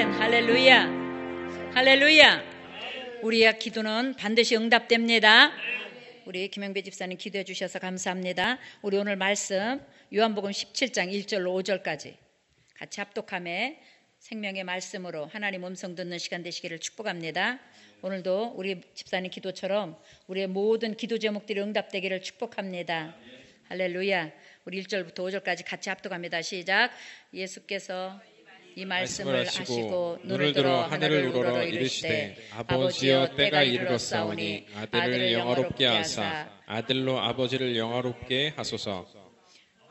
아멘. 할렐루야. 할렐루야. 우리의 기도는 반드시 응답됩니다. 우리 김영배 집사님 기도해 주셔서 감사합니다. 우리 오늘 말씀 요한복음 17장 1절로 5절까지 같이 합독하며 생명의 말씀으로 하나님 음성 듣는 시간 되시기를 축복합니다. 오늘도 우리 집사님 기도처럼 우리의 모든 기도 제목들이 응답되기를 축복합니다. 할렐루야. 우리 1절부터 5절까지 같이 합독합니다. 시작. 예수께서 이 말씀을 하시고 눈을 들어 하늘을 우러러 이르시되 아버지여 때가 이르렀사오니 아들을 영화롭게 하사 아들로 아버지를 영화롭게 하소서.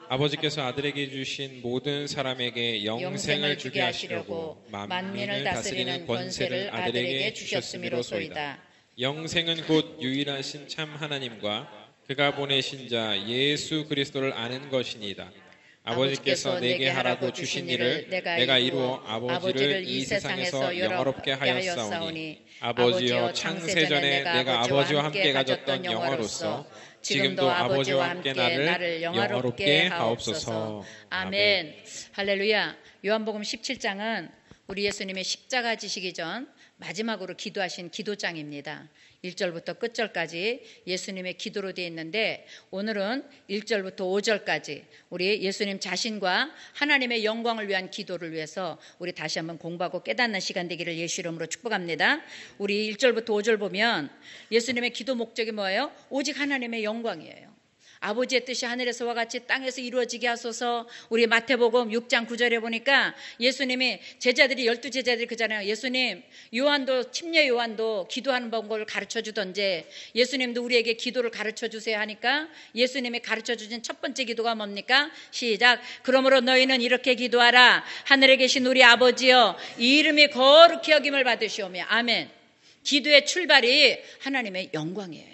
아버지께서 아들에게 주신 모든 사람에게 영생을 주게 하시려고 만민을 다스리는 권세를 아들에게 주셨음이로소이다. 영생은 곧 유일하신 참 하나님과 그가 보내신 자 예수 그리스도를 아는 것이니이다. 아버지께서 내게 하라고 주신 일을 내가 이루어 아버지를 이 세상에서 영화롭게 하였사오니 아버지여 창세전에 내가 아버지와 함께 가졌던 영화로서 지금도 아버지와 함께 나를 영화롭게 하옵소서. 아멘. 할렐루야. 요한복음 17장은 우리 예수님의 십자가 지시기 전 마지막으로 기도하신 기도장입니다. 1절부터 끝절까지 예수님의 기도로 되어 있는데 오늘은 1절부터 5절까지 우리 예수님 자신과 하나님의 영광을 위한 기도를 위해서 우리 다시 한번 공부하고 깨닫는 시간 되기를 예수 이름으로 축복합니다. 우리 1절부터 5절 보면 예수님의 기도 목적이 뭐예요? 오직 하나님의 영광이에요. 아버지의 뜻이 하늘에서와 같이 땅에서 이루어지게 하소서. 우리 마태복음 6장 9절에 보니까 예수님이 제자들이 12제자들이 그잖아요. 예수님 요한도 침례 요한도 기도하는 방법을 가르쳐주던데 예수님도 우리에게 기도를 가르쳐주세요 하니까 예수님이 가르쳐주신 첫 번째 기도가 뭡니까? 시작. 그러므로 너희는 이렇게 기도하라. 하늘에 계신 우리 아버지여 이 이름이 거룩히 여김을 받으시오며. 아멘. 기도의 출발이 하나님의 영광이에요.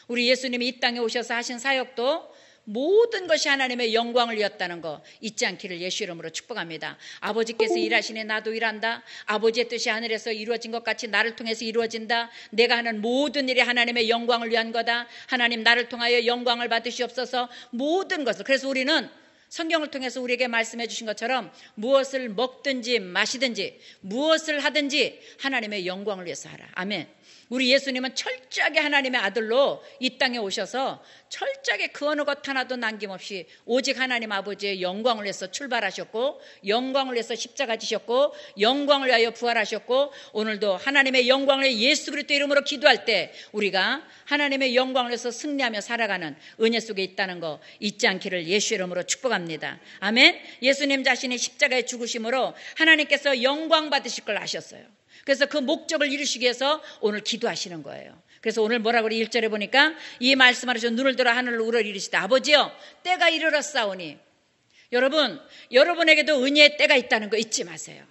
우리 예수님이 이 땅에 오셔서 하신 사역도 모든 것이 하나님의 영광을 위했다는 거 잊지 않기를 예수 이름으로 축복합니다. 아버지께서 일하시니 나도 일한다. 아버지의 뜻이 하늘에서 이루어진 것 같이 나를 통해서 이루어진다. 내가 하는 모든 일이 하나님의 영광을 위한 거다. 하나님 나를 통하여 영광을 받으시옵소서. 모든 것을. 그래서 우리는 성경을 통해서 우리에게 말씀해 주신 것처럼 무엇을 먹든지 마시든지 무엇을 하든지 하나님의 영광을 위해서 하라. 아멘. 우리 예수님은 철저하게 하나님의 아들로 이 땅에 오셔서 철저하게 그 어느 것 하나도 남김없이 오직 하나님 아버지의 영광을 위해서 출발하셨고 영광을 위해서 십자가 지셨고 영광을 위하여 부활하셨고 오늘도 하나님의 영광을 위해 예수 그리스도 이름으로 기도할 때 우리가 하나님의 영광을 위해서 승리하며 살아가는 은혜 속에 있다는 거 잊지 않기를 예수 이름으로 축복합니다. 아멘. 예수님 자신이 십자가의 죽으심으로 하나님께서 영광 받으실 걸 아셨어요. 그래서 그 목적을 이루시기 위해서 오늘 기도하시는 거예요. 그래서 오늘 뭐라고 그래? 1절에 보니까 이 말씀하셔서 눈을 들어 하늘을 우러러 이르시되 아버지여 때가 이르렀사오니. 여러분, 여러분에게도 은혜의 때가 있다는 거 잊지 마세요.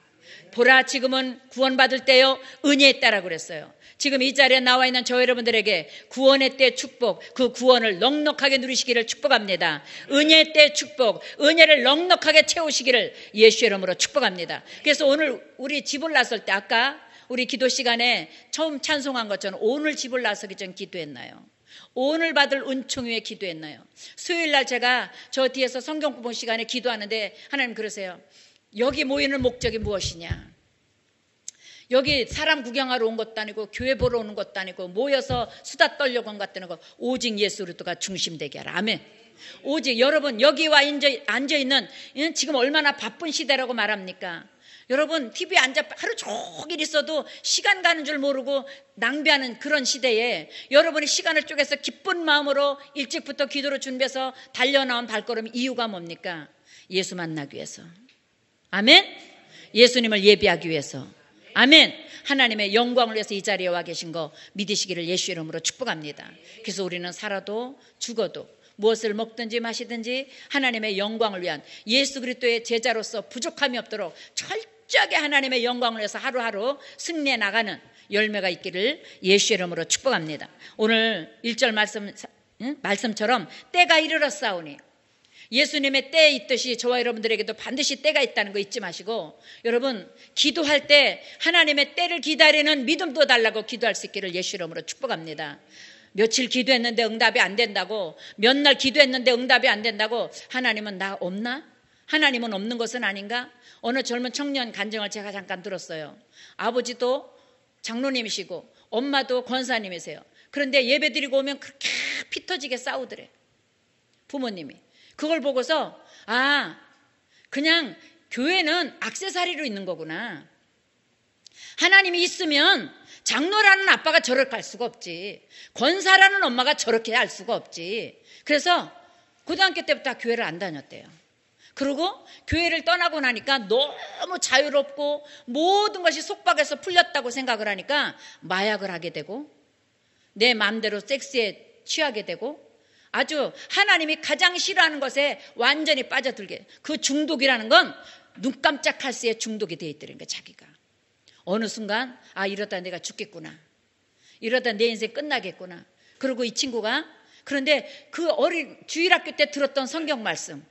보라 지금은 구원받을 때요 은혜의 때라고 그랬어요. 지금 이 자리에 나와 있는 저 여러분들에게 구원의 때 축복, 그 구원을 넉넉하게 누리시기를 축복합니다. 은혜의 때 축복, 은혜를 넉넉하게 채우시기를 예수 이름으로 축복합니다. 그래서 오늘 우리 집을 나설 때 아까 우리 기도 시간에 처음 찬송한 것처럼 오늘 집을 나서기 전 기도했나요? 오늘 받을 은총 위에 기도했나요? 수요일 날 제가 저 뒤에서 성경 구분 시간에 기도하는데 하나님 그러세요. 여기 모이는 목적이 무엇이냐? 여기 사람 구경하러 온 것도 아니고 교회 보러 오는 것도 아니고 모여서 수다 떨려고 온 것도 아니고 오직 예수 그리스도가 중심되게 하라. 아멘. 오직 여러분 여기와 앉아있는 지금 얼마나 바쁜 시대라고 말합니까? 여러분 TV에 앉아 하루 종일 있어도 시간 가는 줄 모르고 낭비하는 그런 시대에 여러분이 시간을 쪼개서 기쁜 마음으로 일찍부터 기도로 준비해서 달려나온 발걸음 이유가 뭡니까? 예수 만나기 위해서. 아멘. 예수님을 예비하기 위해서. 아멘. 하나님의 영광을 위해서 이 자리에 와 계신 거 믿으시기를 예수 이름으로 축복합니다. 그래서 우리는 살아도 죽어도 무엇을 먹든지 마시든지 하나님의 영광을 위한 예수 그리스도의 제자로서 부족함이 없도록 철저하게 하나님의 영광을 위해서 하루하루 승리해 나가는 열매가 있기를 예수 이름으로 축복합니다. 오늘 1절 말씀처럼 때가 이르렀사오니 예수님의 때에 있듯이 저와 여러분들에게도 반드시 때가 있다는 거 잊지 마시고 여러분 기도할 때 하나님의 때를 기다리는 믿음도 달라고 기도할 수 있기를 예수 이름으로 축복합니다. 며칠 기도했는데 응답이 안 된다고 몇 날 기도했는데 응답이 안 된다고 하나님은 나 없나? 하나님은 없는 것은 아닌가? 어느 젊은 청년 간증을 제가 잠깐 들었어요. 아버지도 장로님이시고 엄마도 권사님이세요. 그런데 예배 드리고 오면 그렇게 피 터지게 싸우더래, 부모님이. 그걸 보고서 그냥 교회는 액세서리로 있는 거구나. 하나님이 있으면 장로라는 아빠가 저렇게 할 수가 없지, 권사라는 엄마가 저렇게 할 수가 없지. 그래서 고등학교 때부터 교회를 안 다녔대요. 그리고 교회를 떠나고 나니까 너무 자유롭고 모든 것이 속박에서 풀렸다고 생각을 하니까 마약을 하게 되고 내 마음대로 섹스에 취하게 되고 아주 하나님이 가장 싫어하는 것에 완전히 빠져들게. 그 중독이라는 건 눈 깜짝할 새에 중독이 돼 있더라는 거야. 자기가 어느 순간 이러다 내가 죽겠구나, 이러다 내 인생 끝나겠구나. 그리고 이 친구가, 그런데 그 어린 주일학교 때 들었던 성경 말씀,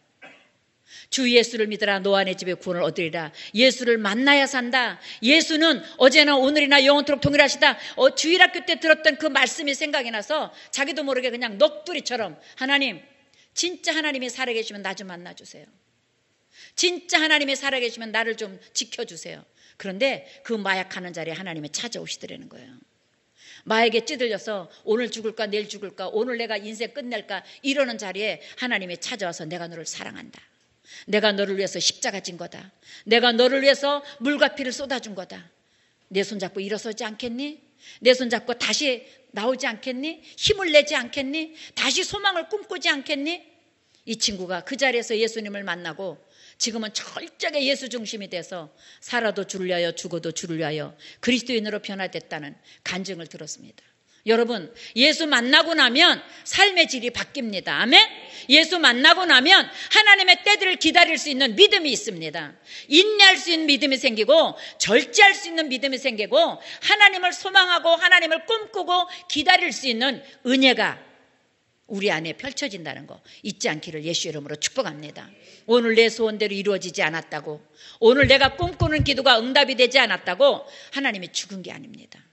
주 예수를 믿으라 너와 내 집에 구원을 얻으리라. 예수를 만나야 산다. 예수는 어제나 오늘이나 영원토록 동일하시다. 주일학교 때 들었던 그 말씀이 생각이 나서 자기도 모르게 그냥 넋두리처럼, 하나님, 진짜 하나님이 살아계시면 나 좀 만나주세요. 진짜 하나님이 살아계시면 나를 좀 지켜주세요. 그런데 그 마약하는 자리에 하나님이 찾아오시더라는 거예요. 마약에 찌들려서 오늘 죽을까 내일 죽을까, 오늘 내가 인생 끝낼까 이러는 자리에 하나님이 찾아와서 내가 너를 사랑한다. 내가 너를 위해서 십자가 진 거다. 내가 너를 위해서 물과 피를 쏟아준 거다. 내 손 잡고 일어서지 않겠니? 내 손 잡고 다시 나오지 않겠니? 힘을 내지 않겠니? 다시 소망을 꿈꾸지 않겠니? 이 친구가 그 자리에서 예수님을 만나고 지금은 철저하게 예수 중심이 돼서 살아도 주를 위하여 죽어도 주를 위하여 그리스도인으로 변화됐다는 간증을 들었습니다. 여러분, 예수 만나고 나면 삶의 질이 바뀝니다. 아멘? 예수 만나고 나면 하나님의 때들을 기다릴 수 있는 믿음이 있습니다. 인내할 수 있는 믿음이 생기고 절제할 수 있는 믿음이 생기고 하나님을 소망하고 하나님을 꿈꾸고 기다릴 수 있는 은혜가 우리 안에 펼쳐진다는 거 잊지 않기를 예수 이름으로 축복합니다. 오늘 내 소원대로 이루어지지 않았다고, 오늘 내가 꿈꾸는 기도가 응답이 되지 않았다고 하나님이 죽은 게 아닙니다.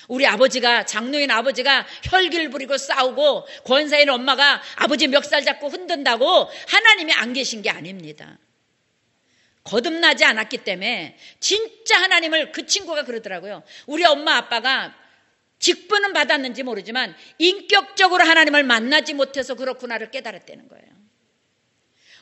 우리 아버지가, 장로인 아버지가 혈기를 부리고 싸우고 권사인 엄마가 아버지 멱살 잡고 흔든다고 하나님이 안 계신 게 아닙니다. 거듭나지 않았기 때문에 진짜 하나님을, 그 친구가 그러더라고요. 우리 엄마 아빠가 직분은 받았는지 모르지만 인격적으로 하나님을 만나지 못해서 그렇구나를 깨달았다는 거예요.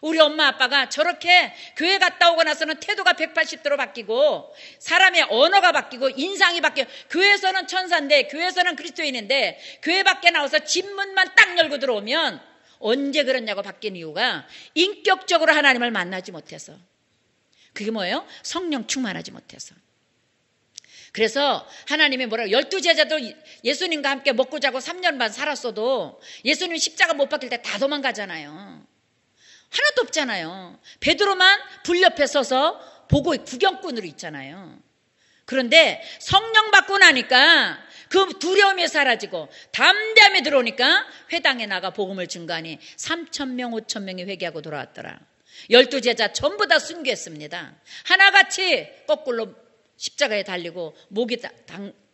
우리 엄마 아빠가 저렇게 교회 갔다 오고 나서는 태도가 180도로 바뀌고 사람의 언어가 바뀌고 인상이 바뀌어. 교회에서는 천사인데, 교회에서는 그리스도인인데 교회 밖에 나와서 집문만 딱 열고 들어오면 언제 그랬냐고 바뀐 이유가 인격적으로 하나님을 만나지 못해서. 그게 뭐예요? 성령 충만하지 못해서. 그래서 하나님이 뭐라고, 12제자도 예수님과 함께 먹고 자고 3년 반 살았어도 예수님 십자가 못 박힐 때 다 도망가잖아요. 하나도 없잖아요. 베드로만 불 옆에 서서 보고 구경꾼으로 있잖아요. 그런데 성령 받고 나니까 그 두려움이 사라지고 담대함이 들어오니까 회당에 나가 복음을 증거하니 3,000명 5,000명이 회개하고 돌아왔더라. 12제자 전부 다 순교했습니다. 하나같이 거꾸로 십자가에 달리고 목이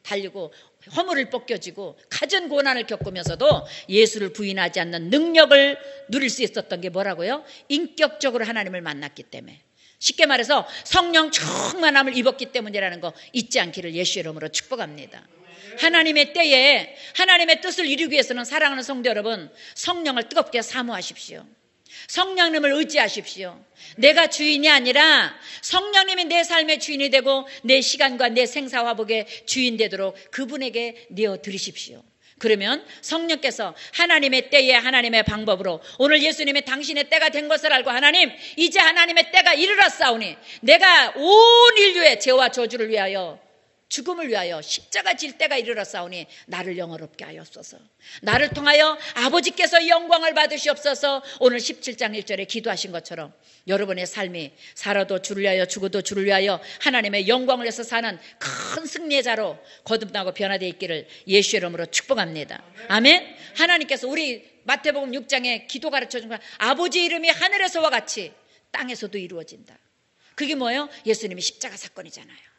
달리고 허물을 벗겨지고 갖은 고난을 겪으면서도 예수를 부인하지 않는 능력을 누릴 수 있었던 게 뭐라고요? 인격적으로 하나님을 만났기 때문에. 쉽게 말해서 성령 충만함을 입었기 때문이라는 거 잊지 않기를 예수 이름으로 축복합니다. 하나님의 때에 하나님의 뜻을 이루기 위해서는, 사랑하는 성도 여러분, 성령을 뜨겁게 사모하십시오. 성령님을 의지하십시오. 내가 주인이 아니라 성령님이 내 삶의 주인이 되고 내 시간과 내 생사화복의 주인 되도록 그분에게 내어드리십시오. 그러면 성령께서 하나님의 때에 하나님의 방법으로, 오늘 예수님의 당신의 때가 된 것을 알고 하나님, 이제 하나님의 때가 이르렀사오니 내가 온 인류의 죄와 저주를 위하여, 죽음을 위하여 십자가 질 때가 이르렀사오니 나를 영화롭게 하옵소서. 나를 통하여 아버지께서 영광을 받으시옵소서. 오늘 17장 1절에 기도하신 것처럼 여러분의 삶이 살아도 주를 위하여 죽어도 주를 위하여 하나님의 영광을 위해서 사는 큰 승리의 자로 거듭나고 변화되어 있기를 예수 이름으로 축복합니다. 아멘. 하나님께서 우리 마태복음 6장에 기도 가르쳐준 거, 아버지 이름이 하늘에서와 같이 땅에서도 이루어진다. 그게 뭐예요? 예수님이 십자가 사건이잖아요.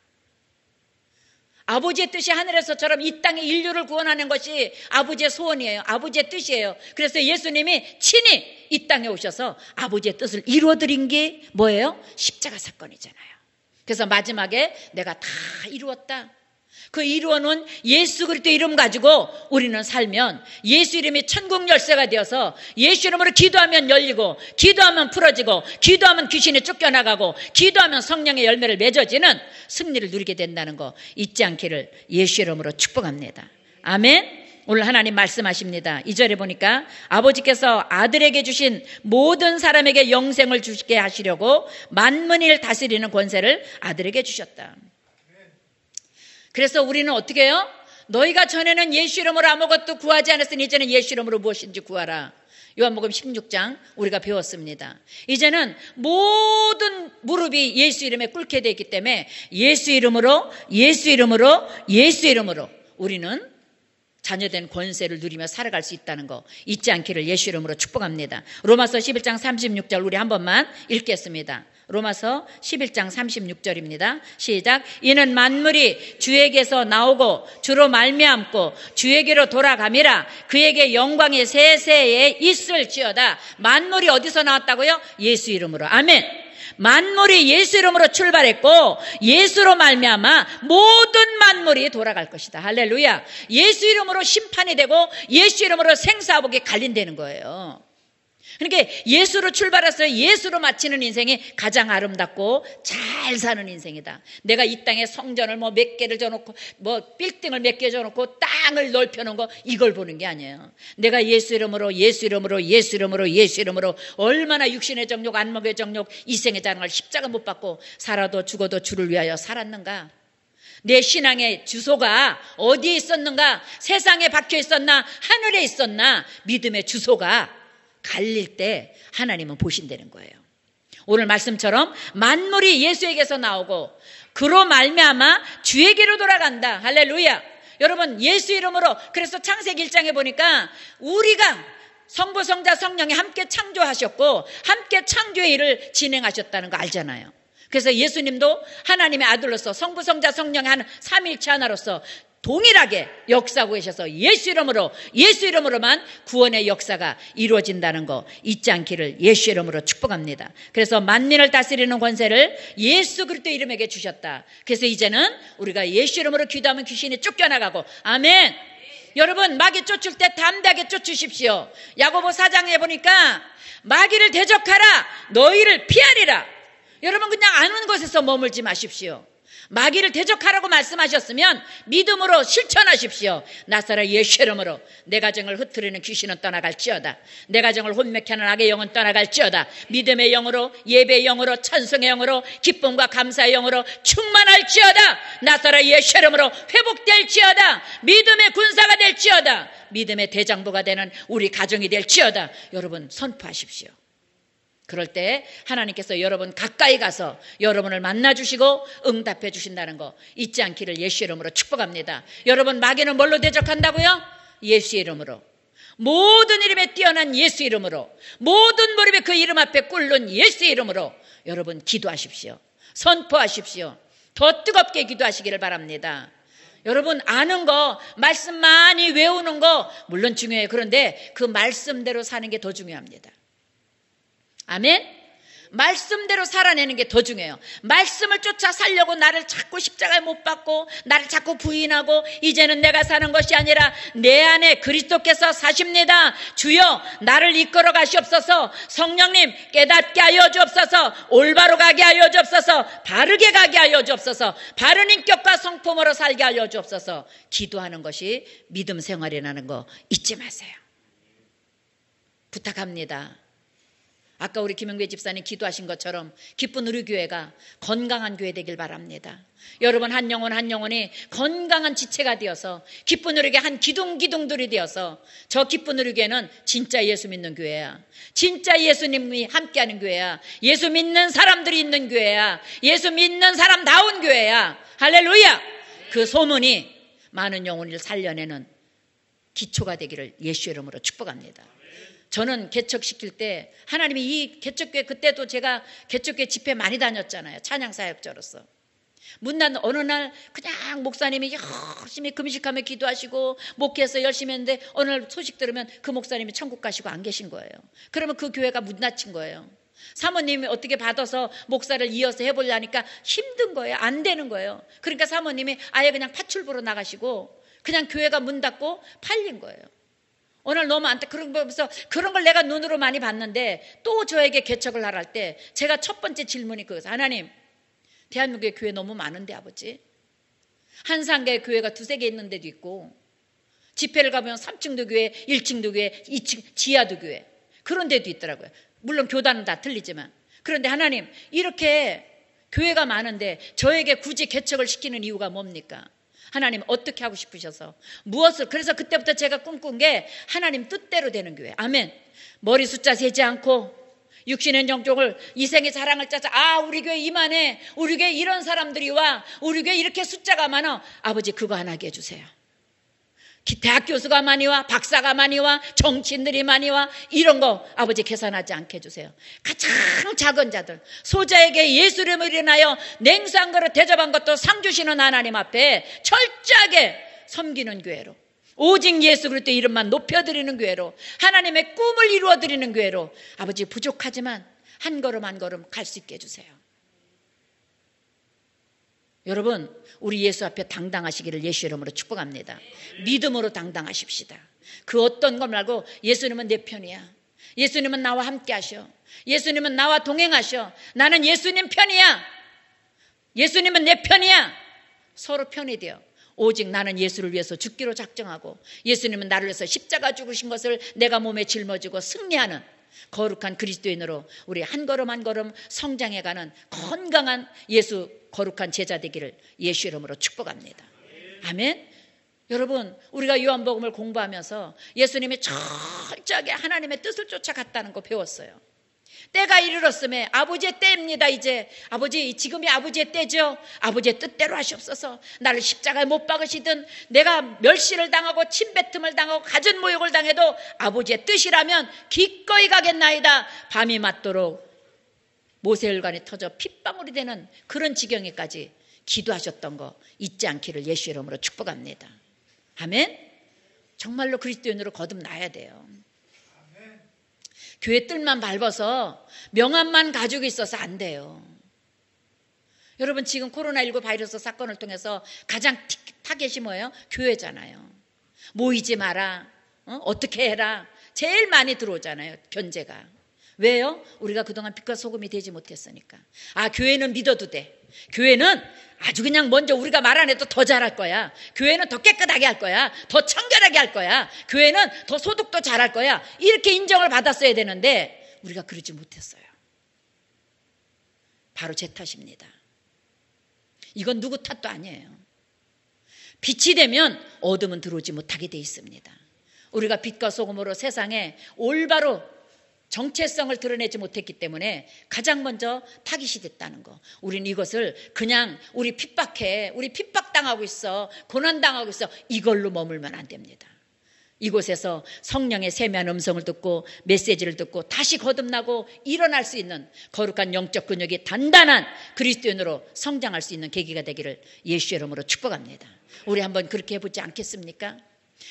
아버지의 뜻이 하늘에서처럼 이 땅의 인류를 구원하는 것이 아버지의 소원이에요. 아버지의 뜻이에요. 그래서 예수님이 친히 이 땅에 오셔서 아버지의 뜻을 이루어드린 게 뭐예요? 십자가 사건이잖아요. 그래서 마지막에 내가 다 이루었다. 그 이루어놓은 예수 그리스도 이름 가지고 우리는 살면 예수 이름이 천국 열쇠가 되어서 예수 이름으로 기도하면 열리고, 기도하면 풀어지고, 기도하면 귀신이 쫓겨나가고, 기도하면 성령의 열매를 맺어지는 승리를 누리게 된다는 거 잊지 않기를 예수 이름으로 축복합니다. 아멘. 오늘 하나님 말씀하십니다. 2절에 보니까 아버지께서 아들에게 주신 모든 사람에게 영생을 주게 하시려고 만민을 다스리는 권세를 아들에게 주셨다. 그래서 우리는 어떻게 해요? 너희가 전에는 예수 이름으로 아무것도 구하지 않았으니 이제는 예수 이름으로 무엇인지 구하라. 요한복음 16장 우리가 배웠습니다. 이제는 모든 무릎이 예수 이름에 꿇게 되어 있기 때문에 예수 이름으로 우리는 자녀된 권세를 누리며 살아갈 수 있다는 거 잊지 않기를 예수 이름으로 축복합니다. 로마서 11장 36절 우리 한 번만 읽겠습니다. 로마서 11장 36절입니다. 시작. 이는 만물이 주에게서 나오고 주로 말미암고 주에게로 돌아감이라. 그에게 영광이 세세에 있을지어다. 만물이 어디서 나왔다고요? 예수 이름으로. 아멘. 만물이 예수 이름으로 출발했고 예수로 말미암아 모든 만물이 돌아갈 것이다. 할렐루야. 예수 이름으로 심판이 되고 예수 이름으로 생사복이 갈린다는 거예요. 그러니까 예수로 출발해서 예수로 마치는 인생이 가장 아름답고 잘 사는 인생이다. 내가 이 땅에 성전을 몇 개를 져놓고 빌딩을 몇 개 져놓고 땅을 넓혀놓은 거 이걸 보는 게 아니에요. 내가 예수 이름으로 얼마나 육신의 정욕 안목의 정욕 이생의 자랑을 십자가 못 받고 살아도 죽어도 주를 위하여 살았는가. 내 신앙의 주소가 어디에 있었는가. 세상에 박혀 있었나 하늘에 있었나. 믿음의 주소가 갈릴 때 하나님은 보신다는 거예요. 오늘 말씀처럼 만물이 예수에게서 나오고 그로 말미암아 주에게로 돌아간다. 할렐루야. 여러분 예수 이름으로 그래서 창세기 1장에 보니까 우리가 성부 성자 성령이 함께 창조하셨고 함께 창조의 일을 진행하셨다는 거 알잖아요. 그래서 예수님도 하나님의 아들로서 성부 성자 성령의 한 삼위일체 하나로서 동일하게 역사하고 계셔서 예수 이름으로만 구원의 역사가 이루어진다는 거 잊지 않기를 예수 이름으로 축복합니다. 그래서 만민을 다스리는 권세를 예수 그리스도 이름에게 주셨다. 그래서 이제는 우리가 예수 이름으로 기도하면 귀신이 쫓겨나가고. 아멘. 여러분 마귀 쫓을 때 담대하게 쫓으십시오. 야고보 4장에 보니까 마귀를 대적하라 너희를 피하리라. 여러분 그냥 아는 곳에서 머물지 마십시오. 마귀를 대적하라고 말씀하셨으면 믿음으로 실천하십시오. 나사렛 예수 이름으로 내 가정을 흩트리는 귀신은 떠나갈지어다. 내 가정을 혼맥케 하는 악의 영은 떠나갈지어다. 믿음의 영으로 예배의 영으로 찬송의 영으로 기쁨과 감사의 영으로 충만할지어다. 나사렛 예수 이름으로 회복될지어다. 믿음의 군사가 될지어다. 믿음의 대장부가 되는 우리 가정이 될지어다. 여러분 선포하십시오. 그럴 때 하나님께서 여러분 가까이 가서 여러분을 만나주시고 응답해 주신다는 거 잊지 않기를 예수 이름으로 축복합니다. 여러분 마귀는 뭘로 대적한다고요? 예수 이름으로. 모든 이름에 뛰어난 예수 이름으로, 모든 무릎에 그 이름 앞에 꿇는 예수 이름으로 여러분 기도하십시오. 선포하십시오. 더 뜨겁게 기도하시기를 바랍니다. 여러분 아는 거 말씀 많이 외우는 거 물론 중요해요. 그런데 그 말씀대로 사는 게 더 중요합니다. 아멘. 말씀대로 살아내는 게 더 중요해요. 말씀을 쫓아 살려고 나를 자꾸 십자가에 못 박고 나를 자꾸 부인하고 이제는 내가 사는 것이 아니라 내 안에 그리스도께서 사십니다. 주여 나를 이끌어 가시옵소서. 성령님 깨닫게 하여 주옵소서. 올바로 가게 하여 주옵소서. 바르게 가게 하여 주옵소서. 바른 인격과 성품으로 살게 하여 주옵소서. 기도하는 것이 믿음 생활이라는 거 잊지 마세요. 부탁합니다. 아까 우리 김영배 집사님 기도하신 것처럼 기쁜 우리 교회가 건강한 교회 되길 바랍니다. 여러분 한 영혼이 건강한 지체가 되어서 기쁜 우리 교회 한 기둥기둥들이 되어서 저 기쁜 우리 교회는 진짜 예수 믿는 교회야. 진짜 예수님이 함께하는 교회야. 예수 믿는 사람들이 있는 교회야. 예수 믿는 사람다운 교회야. 할렐루야. 그 소문이 많은 영혼을 살려내는 기초가 되기를 예수 이름으로 축복합니다. 저는 개척시킬 때 하나님이 이 개척교회 그때도 제가 개척교회 집회 많이 다녔잖아요. 찬양사역자로서. 문난 어느 날 그냥 목사님이 열심히 금식하며 기도하시고 목회해서 열심히 했는데 어느 날 소식 들으면 그 목사님이 천국 가시고 안 계신 거예요. 그러면 그 교회가 문 닫힌 거예요. 사모님이 어떻게 받아서 목사를 이어서 해보려니까 힘든 거예요. 안 되는 거예요. 그러니까 사모님이 아예 그냥 파출부로 나가시고 그냥 교회가 문 닫고 팔린 거예요. 오늘 너무 그런 걸 내가 눈으로 많이 봤는데 또 저에게 개척을 하라 할 때 제가 첫 번째 질문이 그거예요. 하나님, 대한민국에 교회 너무 많은데 아버지, 한상계 교회가 2-3개 있는 데도 있고 집회를 가면 3층도 교회, 1층도 교회, 2층 지하도 교회 그런 데도 있더라고요. 물론 교단은 다 틀리지만. 그런데 하나님, 이렇게 교회가 많은데 저에게 굳이 개척을 시키는 이유가 뭡니까? 하나님 어떻게 하고 싶으셔서 무엇을. 그래서 그때부터 제가 꿈꾼 게 하나님 뜻대로 되는 교회. 아멘. 머리 숫자 세지 않고 육신의 정종을 이생의 사랑을 짜서 우리 교회 이만해, 우리 교회 이런 사람들이 와, 우리 교회 이렇게 숫자가 많아. 아버지 그거 안 하게 해주세요. 대학 교수가 많이 와, 박사가 많이 와, 정치인들이 많이 와, 이런 거 아버지 계산하지 않게 해주세요. 가장 작은 자들, 소자에게 예수 이름을 인하여 냉수 한 그릇 대접한 것도 상 주시는 하나님 앞에 철저하게 섬기는 교회로, 오직 예수 그리스도 이름만 높여드리는 교회로, 하나님의 꿈을 이루어드리는 교회로 아버지 부족하지만 한 걸음 한 걸음 갈 수 있게 해주세요. 여러분, 우리 예수 앞에 당당하시기를 예수 이름으로 축복합니다. 믿음으로 당당하십시다. 그 어떤 것 말고 예수님은 내 편이야. 예수님은 나와 함께 하셔. 예수님은 나와 동행하셔. 나는 예수님 편이야. 예수님은 내 편이야. 서로 편이 되어 오직 나는 예수를 위해서 죽기로 작정하고 예수님은 나를 위해서 십자가 죽으신 것을 내가 몸에 짊어지고 승리하는 거룩한 그리스도인으로 우리 한 걸음 한 걸음 성장해가는 건강한 예수 거룩한 제자 되기를 예수 이름으로 축복합니다. 아멘. 여러분, 우리가 요한복음을 공부하면서 예수님이 철저하게 하나님의 뜻을 쫓아갔다는 거 배웠어요. 때가 이르렀음에 아버지의 때입니다. 이제 아버지, 지금이 아버지의 때죠. 아버지의 뜻대로 하시옵소서. 나를 십자가에 못 박으시든 내가 멸시를 당하고 침뱉음을 당하고 가진 모욕을 당해도 아버지의 뜻이라면 기꺼이 가겠나이다. 밤이 맞도록 모세혈관이 터져 핏방울이 되는 그런 지경에까지 기도하셨던 거 잊지 않기를 예수 이름으로 축복합니다. 아멘. 정말로 그리스도인으로 거듭나야 돼요. 교회 뜰만 밟아서 명함만 가지고 있어서 안 돼요. 여러분, 지금 코로나19 바이러스 사건을 통해서 가장 타겟이 뭐예요? 교회잖아요. 모이지 마라, 어떻게 해라, 제일 많이 들어오잖아요. 견제가. 왜요? 우리가 그동안 빛과 소금이 되지 못했으니까. 교회는 믿어도 돼. 교회는 아주 그냥 먼저 우리가 말 안 해도 더 잘할 거야. 교회는 더 깨끗하게 할 거야. 더 청결하게 할 거야. 교회는 더 소득도 잘할 거야. 이렇게 인정을 받았어야 되는데 우리가 그러지 못했어요. 바로 제 탓입니다. 이건 누구 탓도 아니에요. 빛이 되면 어둠은 들어오지 못하게 돼 있습니다. 우리가 빛과 소금으로 세상에 올바로 정체성을 드러내지 못했기 때문에 가장 먼저 타깃이 됐다는 거. 우리는 이것을 그냥 우리 핍박해, 우리 핍박당하고 있어, 고난당하고 있어, 이걸로 머물면 안 됩니다. 이곳에서 성령의 세미한 음성을 듣고 메시지를 듣고 다시 거듭나고 일어날 수 있는 거룩한 영적 근육이 단단한 그리스도인으로 성장할 수 있는 계기가 되기를 예수 이름으로 축복합니다. 우리 한번 그렇게 해보지 않겠습니까?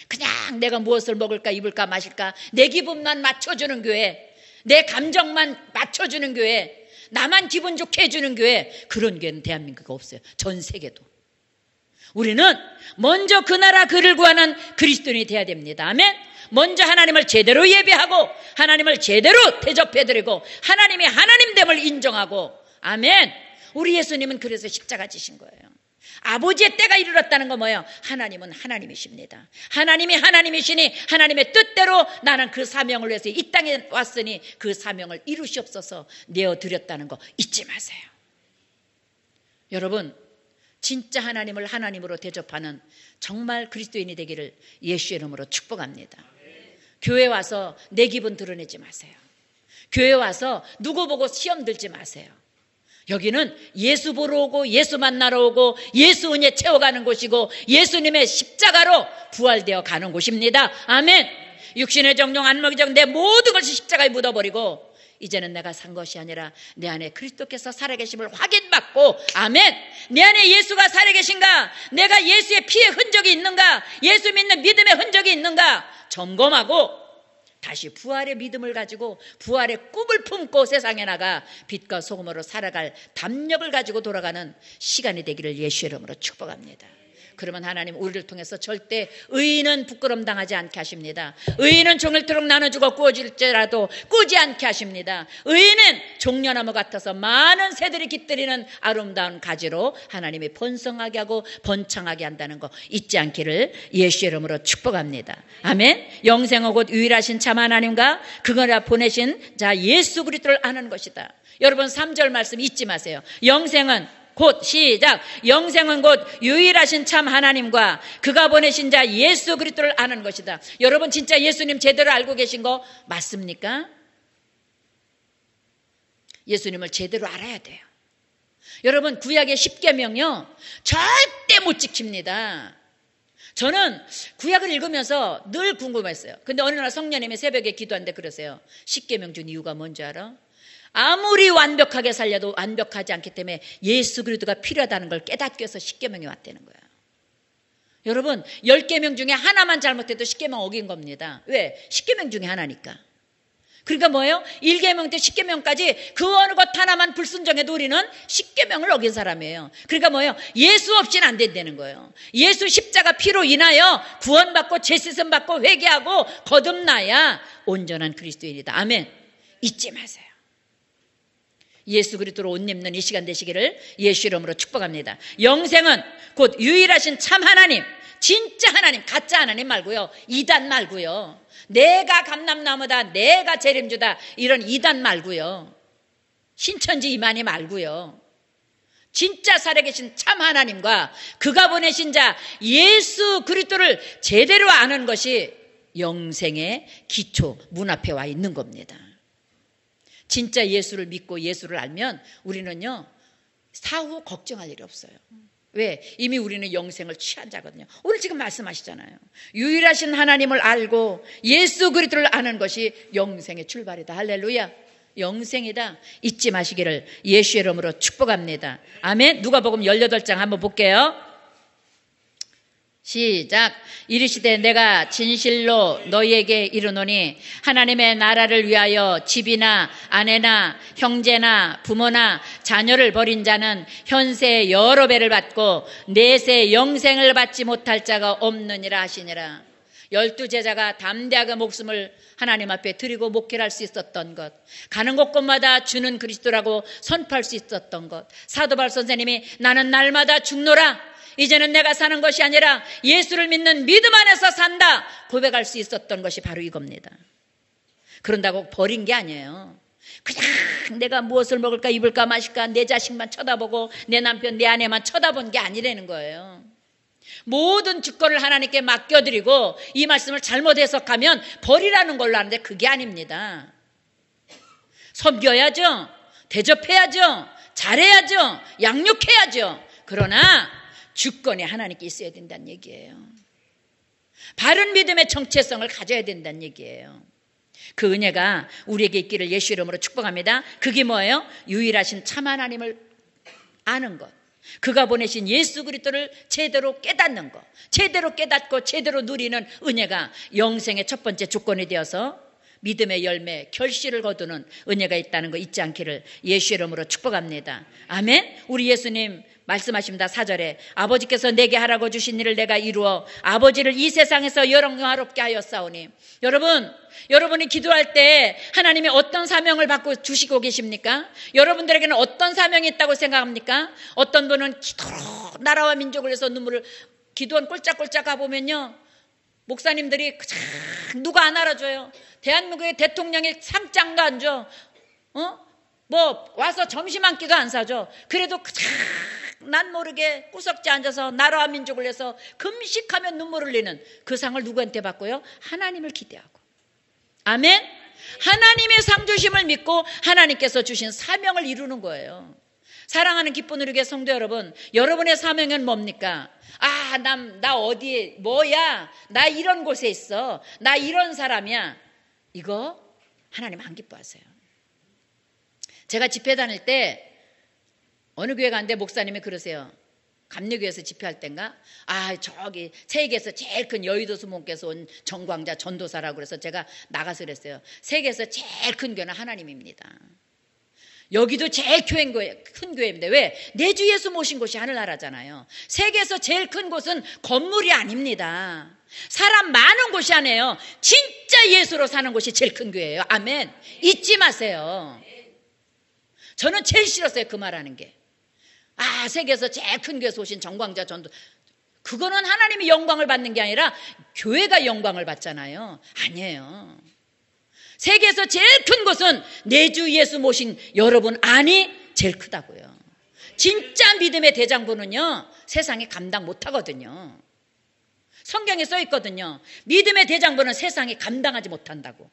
그냥 내가 무엇을 먹을까 입을까 마실까 내 기분만 맞춰주는 교회, 내 감정만 맞춰주는 교회, 나만 기분 좋게 해주는 교회, 그런 교회는 대한민국에 없어요. 전 세계도. 우리는 먼저 그 나라 그를 구하는 그리스도인이 돼야 됩니다. 아멘. 먼저 하나님을 제대로 예배하고 하나님을 제대로 대접해드리고 하나님이 하나님됨을 인정하고, 아멘. 우리 예수님은 그래서 십자가 지신 거예요. 아버지의 때가 이르렀다는 건 뭐예요? 하나님은 하나님이십니다. 하나님이 하나님이시니 하나님의 뜻대로 나는 그 사명을 위해서 이 땅에 왔으니 그 사명을 이루시옵소서 내어드렸다는 거 잊지 마세요. 여러분, 진짜 하나님을 하나님으로 대접하는 정말 그리스도인이 되기를 예수 이름으로 축복합니다. 교회 와서 내 기분 드러내지 마세요. 교회 와서 누구 보고 시험 들지 마세요. 여기는 예수 보러 오고 예수 만나러 오고 예수 은혜 채워가는 곳이고 예수님의 십자가로 부활되어 가는 곳입니다. 아멘. 육신의 정령 안목의 정 내 모든 것이 십자가에 묻어버리고 이제는 내가 산 것이 아니라 내 안에 그리스도께서 살아계심을 확인받고 받고, 아멘. 내 안에 예수가 살아계신가? 내가 예수의 피의 흔적이 있는가? 예수 믿는 믿음의 흔적이 있는가? 점검하고 다시 부활의 믿음을 가지고 부활의 꿈을 품고 세상에 나가 빛과 소금으로 살아갈 담력을 가지고 돌아가는 시간이 되기를 예수의 이름으로 축복합니다. 그러면 하나님 우리를 통해서 절대 의인은 부끄럼 당하지 않게 하십니다. 의인은 종일토록 나눠주고 구워질지라도 꾸지 않게 하십니다. 의인은 종려나무 같아서 많은 새들이 깃들이는 아름다운 가지로 하나님이 번성하게 하고 번창하게 한다는 거 잊지 않기를 예수의 이름으로 축복합니다. 아멘. 영생은 곧 유일하신 참 하나님과 그가 보내신 자 예수 그리스도를 아는 것이다. 여러분 3절 말씀 잊지 마세요. 영생은 곧 시작. 영생은 곧 유일하신 참 하나님과 그가 보내신 자 예수 그리스도를 아는 것이다. 여러분 진짜 예수님 제대로 알고 계신 거 맞습니까? 예수님을 제대로 알아야 돼요. 여러분 구약의 10계명요 절대 못 지킵니다. 저는 구약을 읽으면서 늘 궁금했어요. 근데 어느 날 성령님이 새벽에 기도하는데 그러세요. 10계명 준 이유가 뭔지 알아? 아무리 완벽하게 살려도 완벽하지 않기 때문에 예수 그리스도가 필요하다는 걸 깨닫기 위해서 10계명이 왔다는 거야. 여러분 10계명 중에 하나만 잘못해도 10계명 어긴 겁니다. 왜? 10계명 중에 하나니까. 그러니까 뭐예요? 1계명 때 10계명까지 그 어느 것 하나만 불순종해도 우리는 10계명을 어긴 사람이에요. 그러니까 뭐예요? 예수 없이는 안 된다는 거예요. 예수 십자가 피로 인하여 구원받고 죄씻음 받고 회개하고 거듭나야 온전한 그리스도인이다. 아멘. 잊지 마세요. 예수 그리스도로 옷 입는 이 시간 되시기를 예수 이름으로 축복합니다. 영생은 곧 유일하신 참 하나님, 진짜 하나님, 가짜 하나님 말고요. 이단 말고요. 내가 감람나무다, 내가 재림주다 이런 이단 말고요. 신천지 이만희 말고요. 진짜 살아계신 참 하나님과 그가 보내신 자 예수 그리스도를 제대로 아는 것이 영생의 기초 문 앞에 와 있는 겁니다. 진짜 예수를 믿고 예수를 알면 우리는요 사후 걱정할 일이 없어요. 왜? 이미 우리는 영생을 취한 자거든요. 오늘 지금 말씀하시잖아요. 유일하신 하나님을 알고 예수 그리스도를 아는 것이 영생의 출발이다. 할렐루야. 영생이다. 잊지 마시기를 예수의 이름으로 축복합니다. 아멘. 누가복음 18장 한번 볼게요. 시작. 이르시되 내가 진실로 너희에게 이르노니 하나님의 나라를 위하여 집이나 아내나 형제나 부모나 자녀를 버린 자는 현세 여러 배를 받고 내세 영생을 받지 못할 자가 없느니라 하시니라. 12제자가 담대하게 목숨을 하나님 앞에 드리고 목회를 할 수 있었던 것, 가는 곳곳마다 주는 그리스도라고 선포할 수 있었던 것, 사도 바울 선생님이 나는 날마다 죽노라, 이제는 내가 사는 것이 아니라 예수를 믿는 믿음 안에서 산다 고백할 수 있었던 것이 바로 이겁니다. 그런다고 버린 게 아니에요. 그냥 내가 무엇을 먹을까 입을까 마실까 내 자식만 쳐다보고 내 남편 내 아내만 쳐다본 게 아니라는 거예요. 모든 주권을 하나님께 맡겨드리고 이 말씀을 잘못 해석하면 버리라는 걸로 아는데 그게 아닙니다. 섬겨야죠. 대접해야죠. 잘해야죠. 양육해야죠. 그러나 주권이 하나님께 있어야 된다는 얘기예요. 바른 믿음의 정체성을 가져야 된다는 얘기예요. 그 은혜가 우리에게 있기를 예수 이름으로 축복합니다. 그게 뭐예요? 유일하신 참 하나님을 아는 것, 그가 보내신 예수 그리스도를 제대로 깨닫는 것, 제대로 깨닫고 제대로 누리는 은혜가 영생의 첫 번째 조건이 되어서 믿음의 열매, 결실을 거두는 은혜가 있다는 거 잊지 않기를 예수 이름으로 축복합니다. 아멘. 우리 예수님 말씀하십니다. 4절에 아버지께서 내게 하라고 주신 일을 내가 이루어 아버지를 이 세상에서 영화롭게 하였사오니. 여러분이 기도할 때 하나님이 어떤 사명을 받고 주시고 계십니까? 여러분들에게는 어떤 사명이 있다고 생각합니까? 어떤 분은 기도로 나라와 민족을 위해서 눈물을 기도원 꼴짝꼴짝 가보면요 목사님들이 누가 안 알아줘요. 대한민국의 대통령이 상장도 안 줘. 뭐 와서 점심 한 끼도 안 사줘. 그래도 난 모르게 구석지 앉아서 나라와 민족을 위해서 금식하며 눈물을 흘리는 그 상을 누구한테 받고요? 하나님을 기대하고. 아멘. 하나님의 상 주심을 믿고 하나님께서 주신 사명을 이루는 거예요. 사랑하는 기쁜 우리교회 성도 여러분, 여러분의 사명은 뭡니까? 나 어디에 뭐야? 나 이런 곳에 있어. 나 이런 사람이야. 이거 하나님 안 기뻐하세요. 제가 집회 다닐 때 어느 교회 갔는데 목사님이 그러세요. 감리교에서 집회할 땐가 저기 세계에서 제일 큰 여의도 수목께서 온 정광자 전도사라고 그래서 제가 나가서 그랬어요. 세계에서 제일 큰 교회는 하나님입니다. 여기도 제일 큰 교회인데 왜? 내 주 예수 모신 곳이 하늘나라잖아요. 세계에서 제일 큰 곳은 건물이 아닙니다. 사람 많은 곳이 아니에요. 진짜 예수로 사는 곳이 제일 큰 교회예요. 아멘. 잊지 마세요. 저는 제일 싫었어요, 그 말하는 게. 세계에서 제일 큰 교회에서 오신 정광자 전도, 그거는 하나님이 영광을 받는 게 아니라 교회가 영광을 받잖아요. 아니에요. 세계에서 제일 큰 곳은 내 주 예수 모신 여러분 안이 제일 크다고요. 진짜 믿음의 대장부는요, 세상에 감당 못하거든요. 성경에 써 있거든요. 믿음의 대장부는 세상에 감당하지 못한다고.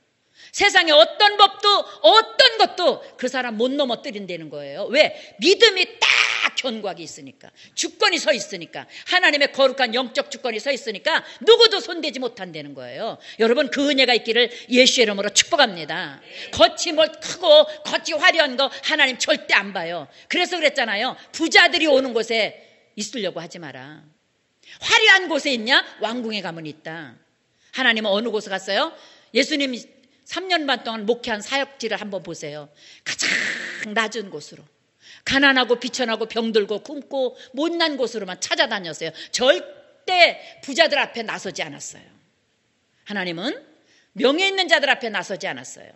세상에 어떤 법도 어떤 것도 그 사람 못 넘어뜨린다는 거예요. 왜? 믿음이 딱 견고하게 있으니까, 주권이 서 있으니까, 하나님의 거룩한 영적 주권이 서 있으니까 누구도 손대지 못한다는 거예요. 여러분, 그 은혜가 있기를 예수의 이름으로 축복합니다. 겉이 뭘 크고 겉이 화려한 거 하나님 절대 안 봐요. 그래서 그랬잖아요. 부자들이 오는 곳에 있으려고 하지 마라. 화려한 곳에 있냐? 왕궁에 가면 있다. 하나님은 어느 곳에 갔어요? 예수님이 3년 반 동안 목회한 사역지를 한번 보세요. 가장 낮은 곳으로, 가난하고 비천하고 병들고 굶고 못난 곳으로만 찾아다녔어요. 절대 부자들 앞에 나서지 않았어요. 하나님은 명예 있는 자들 앞에 나서지 않았어요.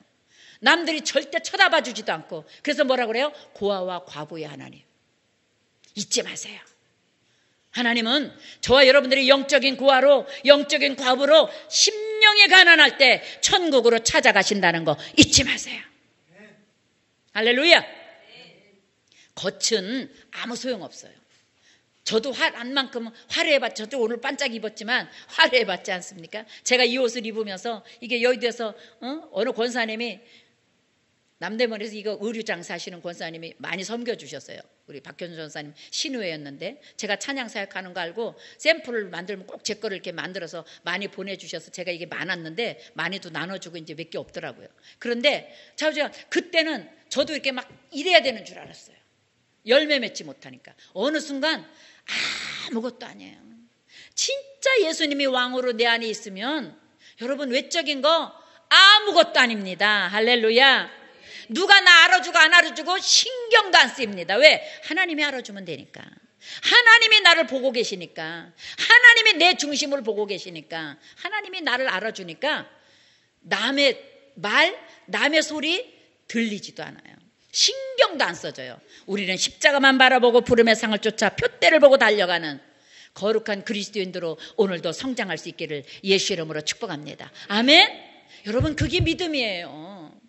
남들이 절대 쳐다봐 주지도 않고. 그래서 뭐라고 그래요? 고아와 과부의 하나님. 잊지 마세요. 하나님은 저와 여러분들이 영적인 고아로, 영적인 과부로 심령이 가난할 때 천국으로 찾아가신다는 거 잊지 마세요. 할렐루야. 겉은 아무 소용없어요. 저도 안만큼 화려해봤죠. 저도 오늘 반짝 입었지만 화려해봤지 않습니까? 제가 이 옷을 입으면서 이게 여의도에서 어느 권사님이, 남대문에서 이거 의류 장사하시는 권사님이 많이 섬겨주셨어요. 우리 박현준 전사님 신우회였는데, 제가 찬양 사역하는 거 알고 샘플을 만들면 꼭 제 거를 이렇게 만들어서 많이 보내주셔서 제가 이게 많았는데 많이도 나눠주고 이제 몇 개 없더라고요. 그런데 제가 그때는 저도 이렇게 막 이래야 되는 줄 알았어요. 열매 맺지 못하니까. 어느 순간 아무것도 아니에요. 진짜 예수님이 왕으로 내 안에 있으면 여러분, 외적인 거 아무것도 아닙니다. 할렐루야. 누가 나 알아주고 안 알아주고 신경도 안 쓰입니다. 왜? 하나님이 알아주면 되니까. 하나님이 나를 보고 계시니까, 하나님이 내 중심을 보고 계시니까, 하나님이 나를 알아주니까 남의 말, 남의 소리 들리지도 않아요. 신경도 안 써져요. 우리는 십자가만 바라보고 부름의 상을 쫓아 표대를 보고 달려가는 거룩한 그리스도인들로 오늘도 성장할 수 있기를 예수 이름으로 축복합니다. 아멘. 여러분, 그게 믿음이에요.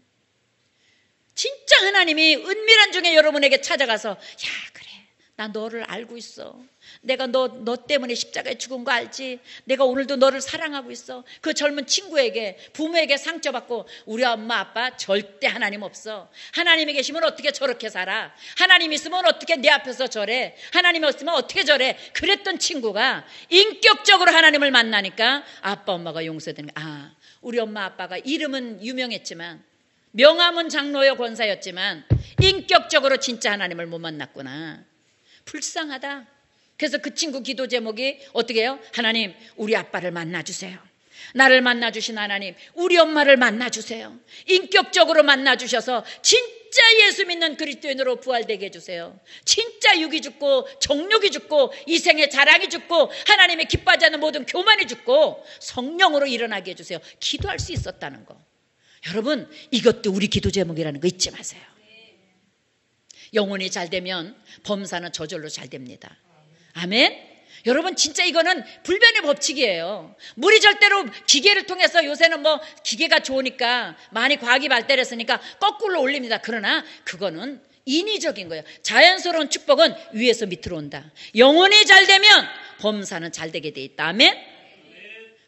진짜 하나님이 은밀한 중에 여러분에게 찾아가서, 야, 그래, 나 너를 알고 있어. 내가 너 때문에 십자가에 죽은 거 알지? 내가 오늘도 너를 사랑하고 있어. 그 젊은 친구에게, 부모에게 상처받고, 우리 엄마 아빠 절대 하나님 없어. 하나님이 계시면 어떻게 저렇게 살아? 하나님 있으면 어떻게 내 앞에서 저래? 하나님이 없으면 어떻게 저래? 그랬던 친구가 인격적으로 하나님을 만나니까 아빠 엄마가 용서되는 거야. 우리 엄마 아빠가 이름은 유명했지만, 명함은 장로요 권사였지만 인격적으로 진짜 하나님을 못 만났구나. 불쌍하다. 그래서 그 친구 기도 제목이 어떻게 해요? 하나님, 우리 아빠를 만나주세요. 나를 만나주신 하나님, 우리 엄마를 만나주세요. 인격적으로 만나주셔서 진짜 예수 믿는 그리스도인으로 부활되게 해주세요. 진짜 육이 죽고 정욕이 죽고 이 생의 자랑이 죽고 하나님의 기뻐하지 않는 모든 교만이 죽고 성령으로 일어나게 해주세요. 기도할 수 있었다는 거. 여러분, 이것도 우리 기도 제목이라는 거 잊지 마세요. 영혼이 잘 되면 범사는 저절로 잘 됩니다. 아멘. 여러분, 진짜 이거는 불변의 법칙이에요. 물이 절대로 기계를 통해서, 요새는 뭐 기계가 좋으니까 많이 과학이 발달했으니까 거꾸로 올립니다. 그러나 그거는 인위적인 거예요. 자연스러운 축복은 위에서 밑으로 온다. 영혼이 잘 되면 범사는 잘 되게 돼 있다. 아멘.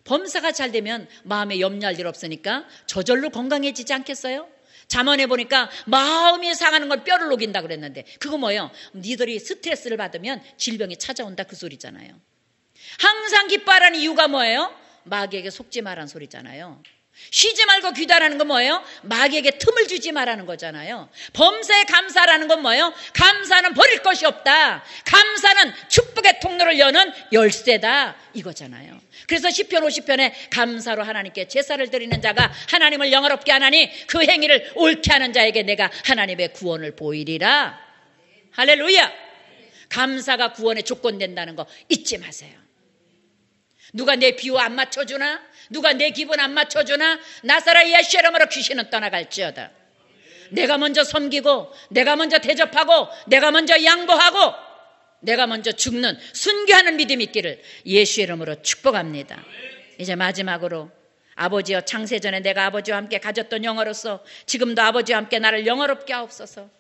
범사가 잘 되면 마음에 염려할 일 없으니까 저절로 건강해지지 않겠어요? 잠언에 보니까 마음이 상하는 건 뼈를 녹인다 그랬는데, 그거 뭐예요? 니들이 스트레스를 받으면 질병이 찾아온다, 그 소리잖아요. 항상 기뻐하라는 이유가 뭐예요? 마귀에게 속지 말란 소리잖아요. 쉬지 말고 기도하라는 건 뭐예요? 마귀에게 틈을 주지 말라는 거잖아요. 범사에 감사라는 건 뭐예요? 감사는 버릴 것이 없다. 감사는 축복의 통로를 여는 열쇠다, 이거잖아요. 그래서 시편 50편에 감사로 하나님께 제사를 드리는 자가 하나님을 영화롭게 하나니 그 행위를 옳게 하는 자에게 내가 하나님의 구원을 보이리라. 할렐루야. 감사가 구원의 조건 된다는 거 잊지 마세요. 누가 내 비유 안 맞춰주나? 누가 내 기분 안 맞춰주나? 나사렛 예수의 이름으로 귀신은 떠나갈지어다. 내가 먼저 섬기고, 내가 먼저 대접하고, 내가 먼저 양보하고, 내가 먼저 죽는 순교하는 믿음이 있기를 예수의 이름으로 축복합니다. 이제 마지막으로 아버지여, 창세전에 내가 아버지와 함께 가졌던 영화로서 지금도 아버지와 함께 나를 영화롭게 하옵소서.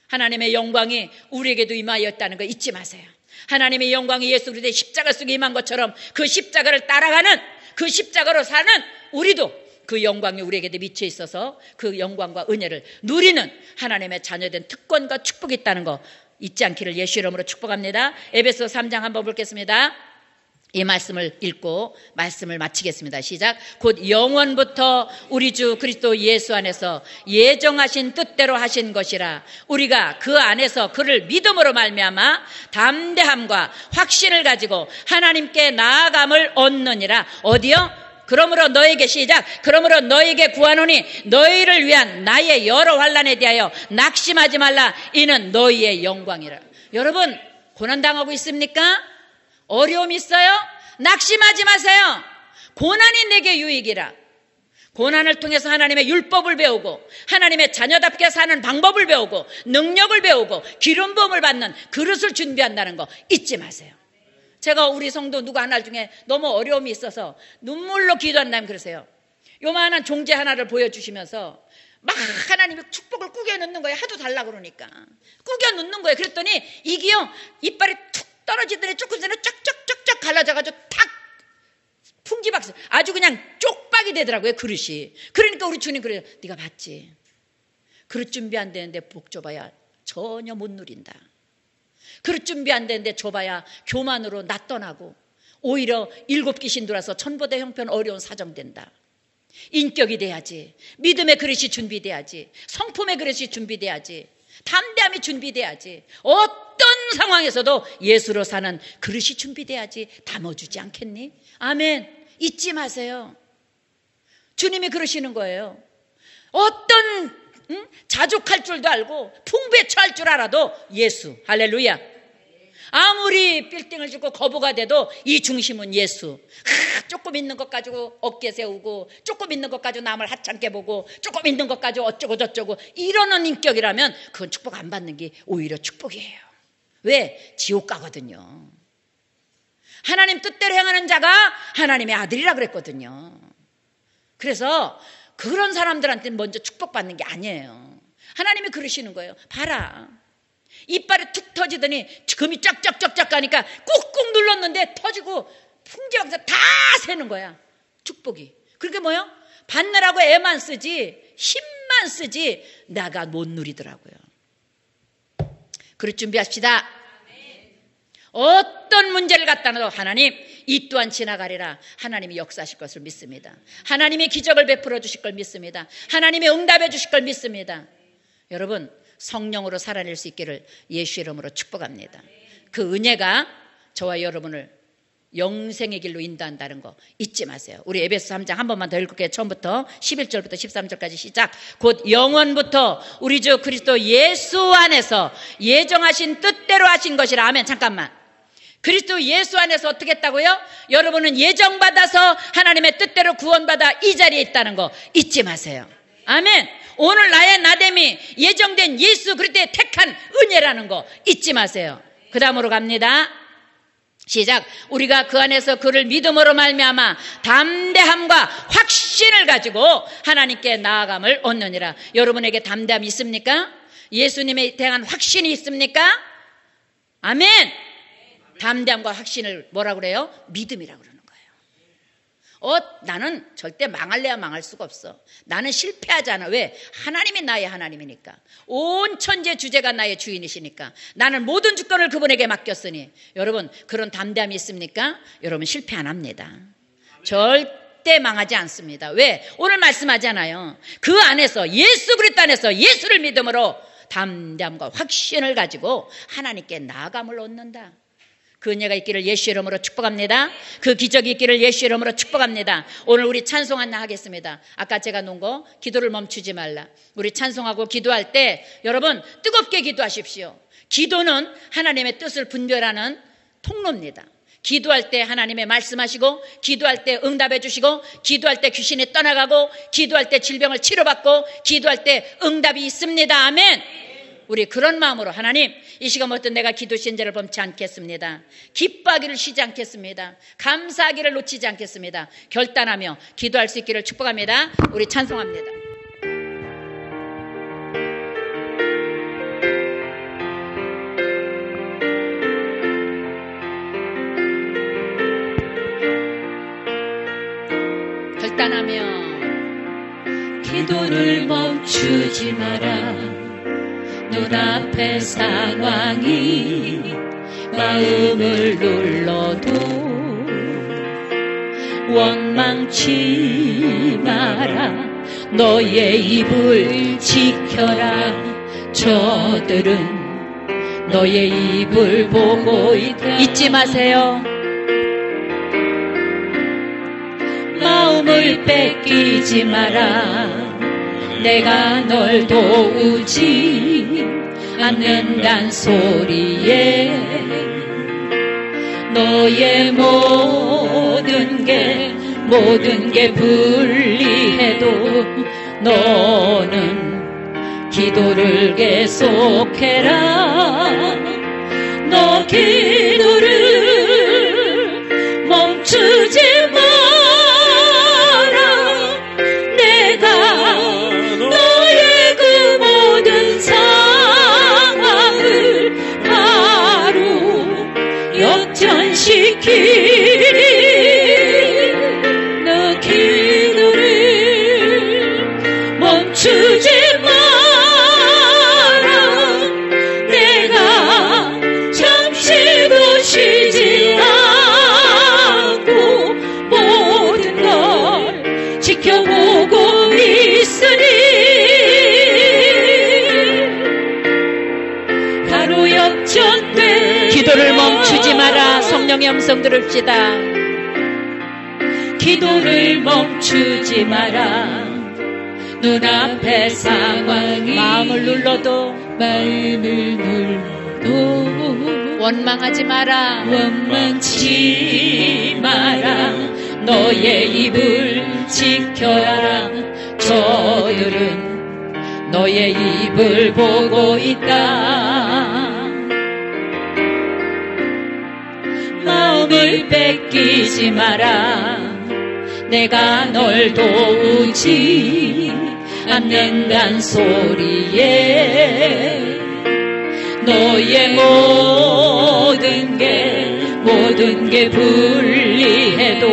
하나님의 영광이 우리에게도 임하였다는 거 잊지 마세요. 하나님의 영광이 예수 그리스도의 십자가 속에 임한 것처럼 그 십자가를 따라가는, 그 십자가로 사는 우리도 그 영광이 우리에게도 미쳐 있어서 그 영광과 은혜를 누리는 하나님의 자녀된 특권과 축복이 있다는 거 잊지 않기를 예수 이름으로 축복합니다. 에베소 3장 한번 보겠습니다. 이 말씀을 읽고 말씀을 마치겠습니다. 시작. 곧 영원부터 우리 주 그리스도 예수 안에서 예정하신 뜻대로 하신 것이라. 우리가 그 안에서 그를 믿음으로 말미암아 담대함과 확신을 가지고 하나님께 나아감을 얻느니라. 어디요? 그러므로 너에게, 시작. 그러므로 너에게 구하노니 너희를 위한 나의 여러 환난에 대하여 낙심하지 말라. 이는 너희의 영광이라. 여러분, 고난당하고 있습니까? 어려움 있어요? 낙심하지 마세요. 고난이 내게 유익이라. 고난을 통해서 하나님의 율법을 배우고 하나님의 자녀답게 사는 방법을 배우고 능력을 배우고 기름 부음을 받는 그릇을 준비한다는 거 잊지 마세요. 제가 우리 성도 누구 하나 중에 너무 어려움이 있어서 눈물로 기도한다면 그러세요. 요만한 종재 하나를 보여주시면서 막 하나님이 축복을 꾸겨 넣는 거예요. 하도 달라고 그러니까 꾸겨 넣는 거예요. 그랬더니 이게요, 이빨이 툭 떨어지더니 조금 전에 쫙쫙쫙쫙 갈라져가지고 탁 풍지박스, 아주 그냥 쪽박이 되더라고요, 그릇이. 그러니까 우리 주님 그래요. 네가 봤지? 그릇 준비 안 되는데 복 줘봐야 전혀 못 누린다. 그릇 준비 안 되는데 줘봐야 교만으로 나 떠나고 오히려 일곱 귀신 들어와서 천보다 형편 어려운 사정된다. 인격이 돼야지. 믿음의 그릇이 준비돼야지. 성품의 그릇이 준비돼야지. 담대함이 준비돼야지. 어떤 상황에서도 예수로 사는 그릇이 준비돼야지. 담아주지 않겠니? 아멘. 잊지 마세요. 주님이 그러시는 거예요. 어떤 자족할 줄도 알고 풍부에 처할 줄 알아도 예수. 할렐루야. 아무리 빌딩을 짓고 거부가 돼도 이 중심은 예수. 조금 있는 것 가지고 어깨 세우고 조금 있는 것 가지고 남을 하찮게 보고 조금 있는 것 가지고 어쩌고 저쩌고 이러는 인격이라면 그건 축복 안 받는 게 오히려 축복이에요. 왜? 지옥 가거든요. 하나님 뜻대로 행하는 자가 하나님의 아들이라 그랬거든요. 그래서 그런 사람들한테는 먼저 축복받는 게 아니에요. 하나님이 그러시는 거예요. 봐라. 이빨이 툭 터지더니 금이 쫙쫙쫙쫙 가니까 꾹꾹 눌렀는데 터지고 풍지박사 다 새는 거야. 축복이. 그게 뭐예요? 받느라고 애만 쓰지 힘만 쓰지 나가 못 누리더라고요. 그릇 준비합시다. 어떤 문제를 갖다 놔도 하나님 이 또한 지나가리라. 하나님이 역사하실 것을 믿습니다. 하나님이 기적을 베풀어 주실 걸 믿습니다. 하나님이 응답해 주실 걸 믿습니다. 여러분, 성령으로 살아낼 수 있기를 예수 이름으로 축복합니다. 그 은혜가 저와 여러분을 영생의 길로 인도한다는 거 잊지 마세요. 우리 에베소 3장 한 번만 더 읽을게요. 처음부터 11절부터 13절까지 시작. 곧 영원부터 우리 주 그리스도 예수 안에서 예정하신 뜻대로 하신 것이라. 아멘. 잠깐만. 그리스도 예수 안에서 어떻게 했다고요? 여러분은 예정받아서 하나님의 뜻대로 구원받아 이 자리에 있다는 거 잊지 마세요. 아멘. 오늘 나의 나됨이 예정된 예수 그리스도의 택한 은혜라는 거 잊지 마세요. 그 다음으로 갑니다. 시작. 우리가 그 안에서 그를 믿음으로 말미암아 담대함과 확신을 가지고 하나님께 나아감을 얻느니라. 여러분에게 담대함이 있습니까? 예수님에 대한 확신이 있습니까? 아멘. 담대함과 확신을 뭐라고 그래요? 믿음이라고 그러는 거예요. 나는 절대 망할래야 망할 수가 없어. 나는 실패하지 않아. 왜? 하나님이 나의 하나님이니까. 온 천재 주제가 나의 주인이시니까. 나는 모든 주권을 그분에게 맡겼으니. 여러분, 그런 담대함이 있습니까? 여러분 실패 안 합니다. 절대 절대 망하지 않습니다. 왜? 오늘 말씀하잖아요. 그 안에서, 예수 그리스도 안에서 예수를 믿음으로 담대함과 확신을 가지고 하나님께 나아감을 얻는다. 그 은혜가 있기를 예수 이름으로 축복합니다. 그 기적이 있기를 예수 이름으로 축복합니다. 오늘 우리 찬송 하나 하겠습니다. 아까 제가 놓은 거 기도를 멈추지 말라. 우리 찬송하고 기도할 때 여러분 뜨겁게 기도하십시오. 기도는 하나님의 뜻을 분별하는 통로입니다. 기도할 때 하나님의 말씀하시고, 기도할 때 응답해 주시고, 기도할 때 귀신이 떠나가고, 기도할 때 질병을 치료받고, 기도할 때 응답이 있습니다. 아멘. 우리 그런 마음으로 하나님, 이 시간부터 내가 기도 신제를 범치 않겠습니다. 기뻐하기를 쉬지 않겠습니다. 감사하기를 놓치지 않겠습니다. 결단하며 기도할 수 있기를 축복합니다. 우리 찬송합니다. 결단하며 기도를 멈추지 마라. 눈앞의 상황이 마음을 눌러도 원망치 마라. 너의 입을 지켜라. 저들은 너의 입을 보고 있다. 잊지 마세요. 마음을 뺏기지 마라. 내가 널 도우지 않는단 소리에 너의 모든 게 불리해도 너는 기도를 계속해라. 너 기도를 멈추지 마. 시키리. 너 기도를 멈추지 마라. 내가 잠시도 쉬지 않고 모든 걸 지켜보고 있으니 가로 역전돼. 기도를 멈추지 마라. 성령의 음성 들읍시다. 기도를 멈추지 마라. 눈앞의 상황이 마음을 눌러도 원망하지 마라. 원망치 마라. 너의 입을 지켜라. 저들은 너의 입을 보고 있다. 마음을 뺏기지 마라. 내가 널 도우지 않는단 소리에 너의 모든 게 불리해도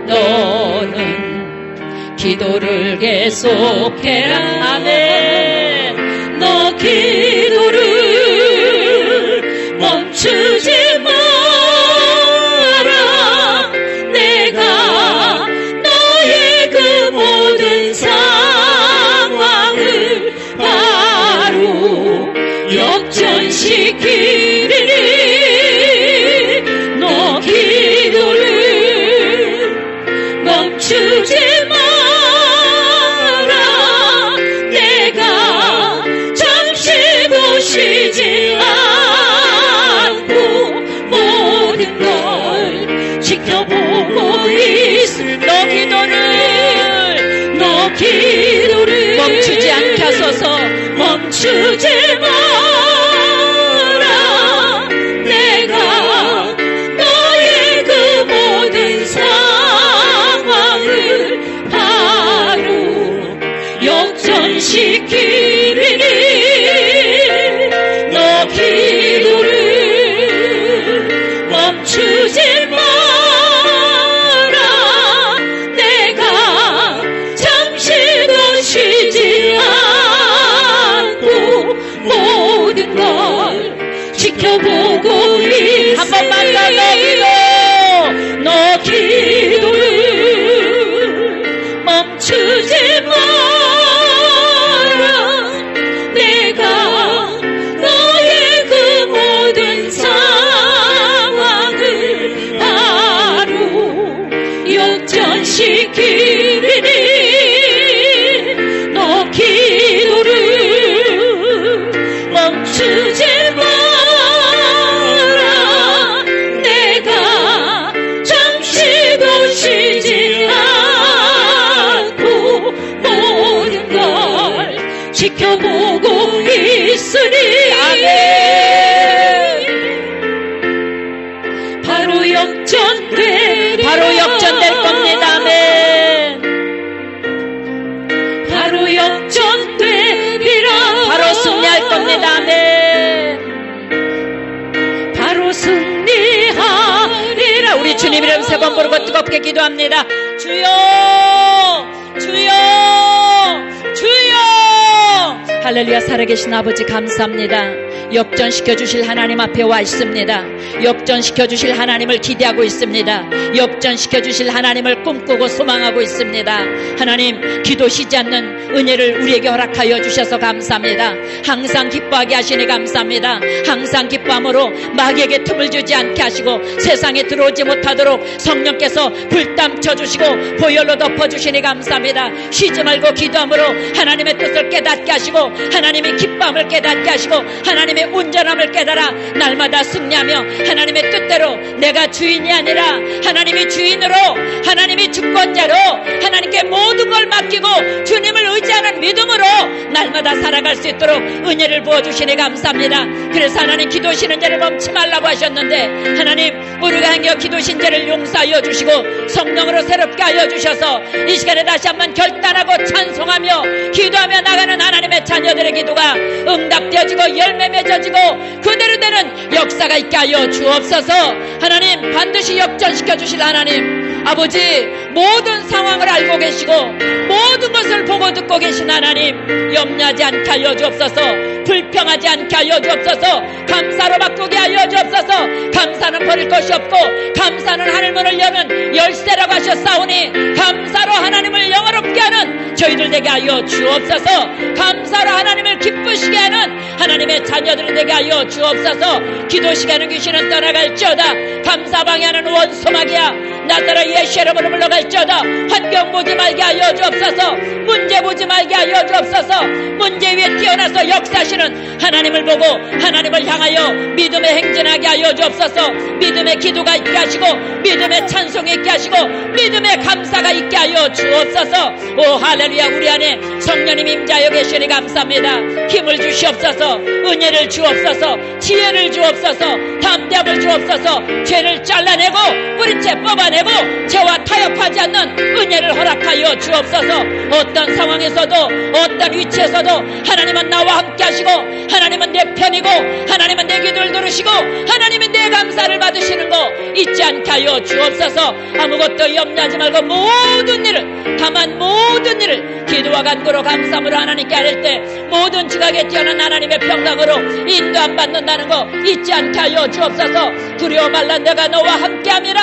너는 기도를 계속해라. 아멘. 너 기도를 멈추지 마. 시키리니. 너 기도를 멈추지 마라. 내가 잠시도 쉬지 않고 모든 걸 지켜보고 있을. 너 기도를 멈추지 않게 하소서. 멈추지 마. 시키리니. 너 기도를 멈추지 마라. 내가 잠시도 쉬지 않고 지켜보고 있으니 아멘. 바로 역전되리라. 바로 역전될 겁니다. 아멘. 바로 역전되리라. 바로 승리할 겁니다. 아멘. 바로 승리하리라. 우리 주님 이름 세 번 부르고 뜨겁게 기도합니다. 주여, 주여, 주여. 할렐루야. 살아계신 아버지 감사합니다. 역전시켜 주실 하나님 앞에 와 있습니다. 역전시켜 주실 하나님을 기대하고 있습니다. 역전시켜 주실 하나님을 꿈꾸고 소망하고 있습니다. 하나님, 기도 쉬지 않는 은혜를 우리에게 허락하여 주셔서 감사합니다. 항상 기뻐하게 하시니 감사합니다. 항상 기뻐함으로 마귀에게 틈을 주지 않게 하시고 세상에 들어오지 못하도록 성령께서 불담 쳐주시고 보혈로 덮어주시니 감사합니다. 쉬지 말고 기도함으로 하나님의 뜻을 깨닫게 하시고 하나님의 기뻐함을 깨닫게 하시고 하나님의 온전함을 깨달아 날마다 승리하며 하나님의 뜻대로 내가 주인이 아니라 하나님이 주인으로, 하나님이 주권자로 하나님께 모든 걸 맡기고 주님을 의지하는 믿음으로 날마다 살아갈 수 있도록 은혜를 부어주시니 감사합니다. 그래서 하나님, 기도시는 죄를 멈지 말라고 하셨는데 하나님, 우리가 행여 기도신 죄를 용서하여 주시고 성령으로 새롭게 하여 주셔서 이 시간에 다시 한번 결단하고 찬송하며 기도하며 나가는 하나님의 자녀들의 기도가 응답되어지고 열매 맺어지고 그대로 되는 역사가 있게 하여 주옵소서. 하나님, 반드시 역전시켜 주실 하나님, 아버지, 모든 상황을 알고 계시고 모든 것을 보고 듣고 계신 하나님, 염려하지 않게 하여 주옵소서. 불평하지 않게 하여 주옵소서. 감사로 바꾸게 하여 주옵소서. 감사는 버릴 것이 없고 감사는 하늘문을 여는 열쇠라고 하셨사오니 감사로 하나님을 영화롭게 하는 저희들 되게 하여 주옵소서. 감사로 하나님을 기쁘시게 하는 하나님의 자녀들 되게 하여 주옵소서. 기도 시간은 귀신은 떠나갈지어다. 감사 방해하는 원수마귀야 나더러 예수의 이름으로 물러갈지어다. 환경 보지 말게 하여 주옵소서. 문제 보지 말게 하여 주옵소서. 문제 위에 뛰어나서 역사하시는 하나님을 보고 하나님을 향하여 믿음의 행진하게 하여 주옵소서. 믿음의 기도가 있게 하시고 믿음의 찬송이 있게 하시고 믿음의 감사가 있게 하여 주옵소서. 오 할렐루야. 우리 안에 성령님 임자여 계시니 감사합니다. 힘을 주시옵소서. 은혜를 주옵소서. 지혜를 주옵소서. 담대함을 주옵소서. 죄를 잘라내고 뿌리째 뽑아내고 죄와 타협하지 않는 은혜를 허락하여 주옵소서. 어떤 상황에서도 어떤 위치에서도 하나님은 나와 함께 하시고 하나님은 내 편이고 하나님은 내 기도를 들으시고 하나님은 내 감사를 받으시는 거 잊지 않게 하여 주옵소서. 아무것도 염려하지 말고 모든 일을, 다만 모든 일을 기도와 간구로 감사함으로 하나님께 아뢰 때 모든 지각에 뛰어난 하나님의 평강으로 인도함 받는다는 거 잊지 않게 하여 주옵소서. 두려워 말라. 내가 너와 함께함이라.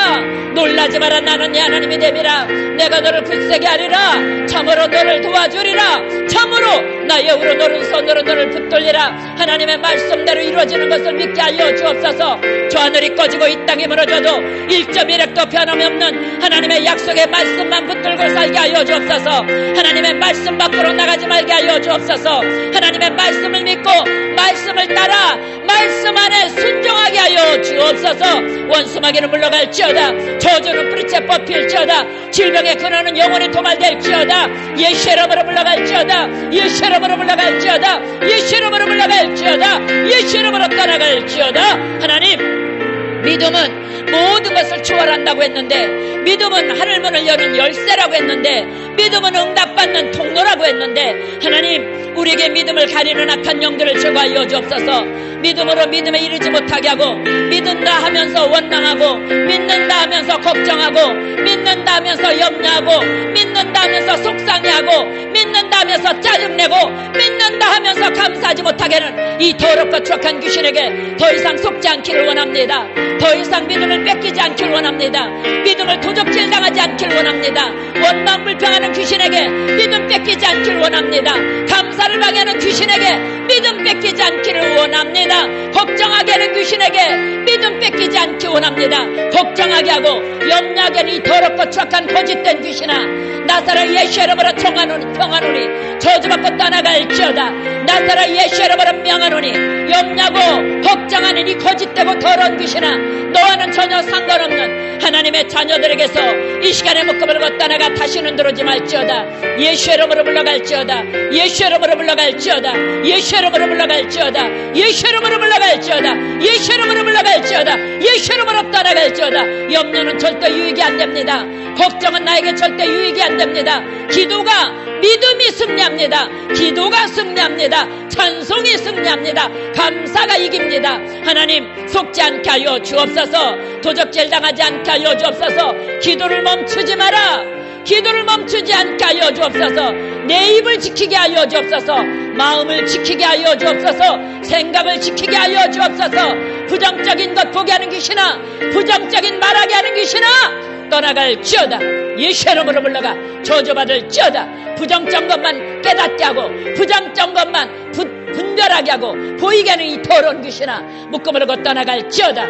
놀라지 마라. 나는 네 하나님이 됨이라. 내가 너를 굳세게 하리라. 참으로 너를 도와주리라. 참으로 나의 오른 손으로 너를 붙들리라. 하나님의 말씀대로 이루어지는 것을 믿게 하여 주옵소서. 저 하늘이 꺼지고 이 땅이 무너져도 1.1핵도 변함이 없는 하나님의 약속의 말씀만 붙들고 살게 하여 주옵소서. 하나님의 말씀 밖으로 나가지 말게 하여 주옵소서. 하나님의 말씀을 믿고 말씀을 따라 말씀 안에 순종하게 하여 주옵소서. 원수마귀는 물러갈지어다. 저주는 뿌리째 뽑힐지어다. 질병의 근원은 영원히 도말될지어다. 예수의 이름으로 물러갈지어다. 예수의 이름으로 물러갈지어다. 예수의 이름으로 물러갈지어다. 예수의 이름으로 떠나갈지어다. 하나님, 믿음은 모든 것을 초월한다고 했는데, 믿음은 하늘문을 여는 열쇠라고 했는데, 믿음은 응답받는 통로라고 했는데, 하나님, 우리에게 믿음을 가리는 악한 영들을 제거하여 주옵소서. 믿음으로 믿음에 이르지 못하게 하고, 믿는다 하면서 원망하고, 믿는다 하면서 걱정하고, 믿는다 하면서 염려하고, 믿는다 하면서 속상해하고, 믿는다 하면서 짜증내고, 믿는다 하면서 감사하지 못하게 하는 이 더럽고 추악한 귀신에게 더 이상 속지 않기를 원합니다. 더 이상 믿음을 뺏기지 않기를 원합니다. 믿음을 도적질 당하지 않기를 원합니다. 원망 불평하는 귀신에게 믿음 뺏기지 않기를 원합니다. 감사를 방해하는 귀신에게 믿음 뺏기지 않기를 원합니다. 걱정하게 하는 귀신에게 믿음 뺏기지 않기 원합니다. 걱정하게 하고 염려하게 하는 이 더럽고 추악한 거짓된 귀신아, 나사렛 예수의 이름으로 평하노니 저주받고 떠나갈지어다. 나사렛 예수의 이름으로 명하노니 염려하고 걱정하는 이 거짓되고 더러운 귀신아, 너와는 전혀 상관없는 하나님의 자녀들에게서 이 시간에 묶음을 걷다나가 다시는 들어오지 말지어다. 예수 이름으로 물러갈지어다. 예수 이름으로 물러갈지어다. 예수 이름으로 물러갈지어다. 예수 이름으로 물러갈지어다. 예수 이름으로 물러갈지어다. 예수 이름으로 떠나갈지어다. 염려는 절대 유익이 안 됩니다. 걱정은 나에게 절대 유익이 안 됩니다. 기도가 믿음이 승리합니다. 기도가 승리합니다. 찬송이 승리합니다. 감사가 이깁니다. 하나님 속지 않게 하여 주옵소서. 도적질 당하지 않게 하여 주옵소서. 기도를 멈추지 마라. 기도를 멈추지 않게 하여 주옵소서. 내 입을 지키게 하여 주옵소서. 마음을 지키게 하여 주옵소서. 생각을 지키게 하여 주옵소서. 부정적인 것 보게 하는 귀신아, 부정적인 말하게 하는 귀신아, 떠나갈지어다. 예수 이름으로 물러가 저주받을지어다. 부정적 것만 깨닫게 하고 부정적 것만 분별하게 하고 보이게 하는 이 더러운 귀신아, 묶음을 걷고 떠나갈지어다.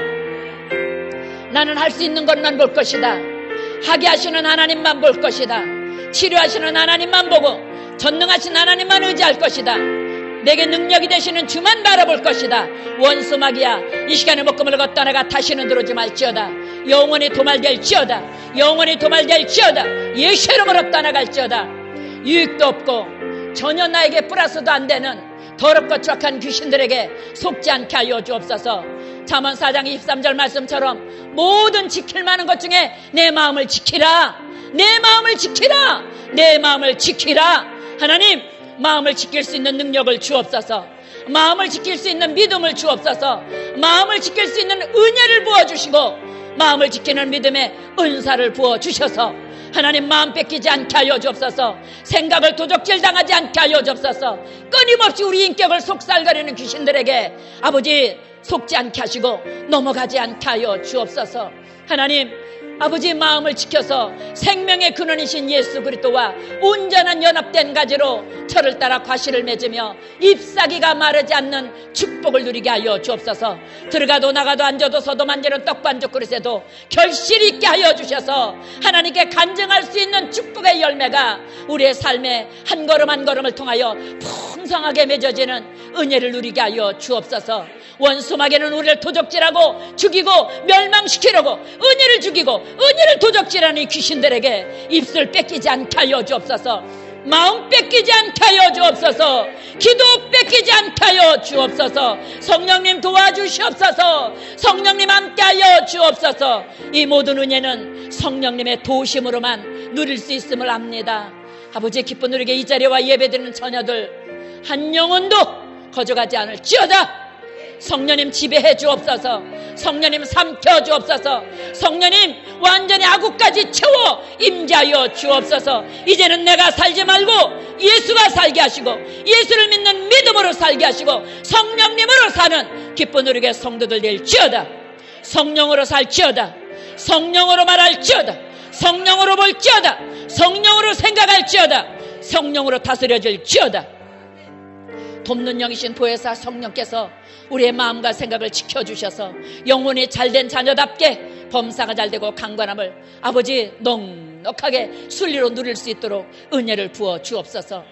나는 할 수 있는 것만 볼 것이다. 하게 하시는 하나님만 볼 것이다. 치료하시는 하나님만 보고 전능하신 하나님만 의지할 것이다. 내게 능력이 되시는 주만 바라볼 것이다. 원수마귀야, 이 시간에 묶음을 걷고 떠나가 다시는 들어오지 말지어다. 영원히 도말될지어다. 영원히 도말될지어다. 예수 이름으로 떠나갈지어다. 유익도 없고 전혀 나에게 플러스도 안 되는 더럽고 추악한 귀신들에게 속지 않게 하여 주옵소서. 잠언 4장 23절 말씀처럼 모든 지킬 만한 것 중에 내 마음을 지키라. 내 마음을 지키라. 내 마음을 지키라. 하나님, 마음을 지킬 수 있는 능력을 주옵소서. 마음을 지킬 수 있는 믿음을 주옵소서. 마음을 지킬 수 있는 은혜를 부어주시고 마음을 지키는 믿음의 은사를 부어주셔서 하나님 마음 뺏기지 않게 하여 주옵소서. 생각을 도적질 당하지 않게 하여 주옵소서. 끊임없이 우리 인격을 속살거리는 귀신들에게 아버지 속지 않게 하시고 넘어가지 않게 하여 주옵소서. 하나님, 아버지 마음을 지켜서 생명의 근원이신 예수 그리스도와 온전한 연합된 가지로 철을 따라 과실을 맺으며 잎사귀가 마르지 않는 축복을 누리게 하여 주옵소서. 들어가도 나가도 앉아도 서도 만지는 떡반죽 그릇에도 결실 있게 하여 주셔서 하나님께 간증할 수 있는 축복의 열매가 우리의 삶의 한 걸음 한 걸음을 통하여 풍성하게 맺어지는 은혜를 누리게 하여 주옵소서. 원수마귀는 우리를 도적질하고 죽이고 멸망시키려고 은혜를 죽이고 은혜를 도적질하는 이 귀신들에게 입술 뺏기지 않게 하여 주옵소서. 마음 뺏기지 않게 하여 주옵소서. 기도 뺏기지 않게 하여 주옵소서. 성령님 도와주시옵소서. 성령님 함께 하여 주옵소서. 이 모든 은혜는 성령님의 도우심으로만 누릴 수 있음을 압니다. 아버지 기쁜 우리에게 이 자리에 와 예배드리는 처녀들 한 영혼도 거저가지 않을지어다. 성령님 지배해 주옵소서. 성령님 삼켜 주옵소서. 성령님 완전히 아구까지 채워 임재하여 주옵소서. 이제는 내가 살지 말고 예수가 살게 하시고 예수를 믿는 믿음으로 살게 하시고 성령님으로 사는 기쁜 우리에게 성도들 될지어다. 성령으로 살지어다. 성령으로 말할지어다. 성령으로 볼지어다. 성령으로 생각할지어다. 성령으로 다스려질지어다. 돕는 영이신 보혜사 성령께서 우리의 마음과 생각을 지켜주셔서 영혼이 잘된 자녀답게 범사가 잘되고 강건함을 아버지 넉넉하게 순리로 누릴 수 있도록 은혜를 부어 주옵소서.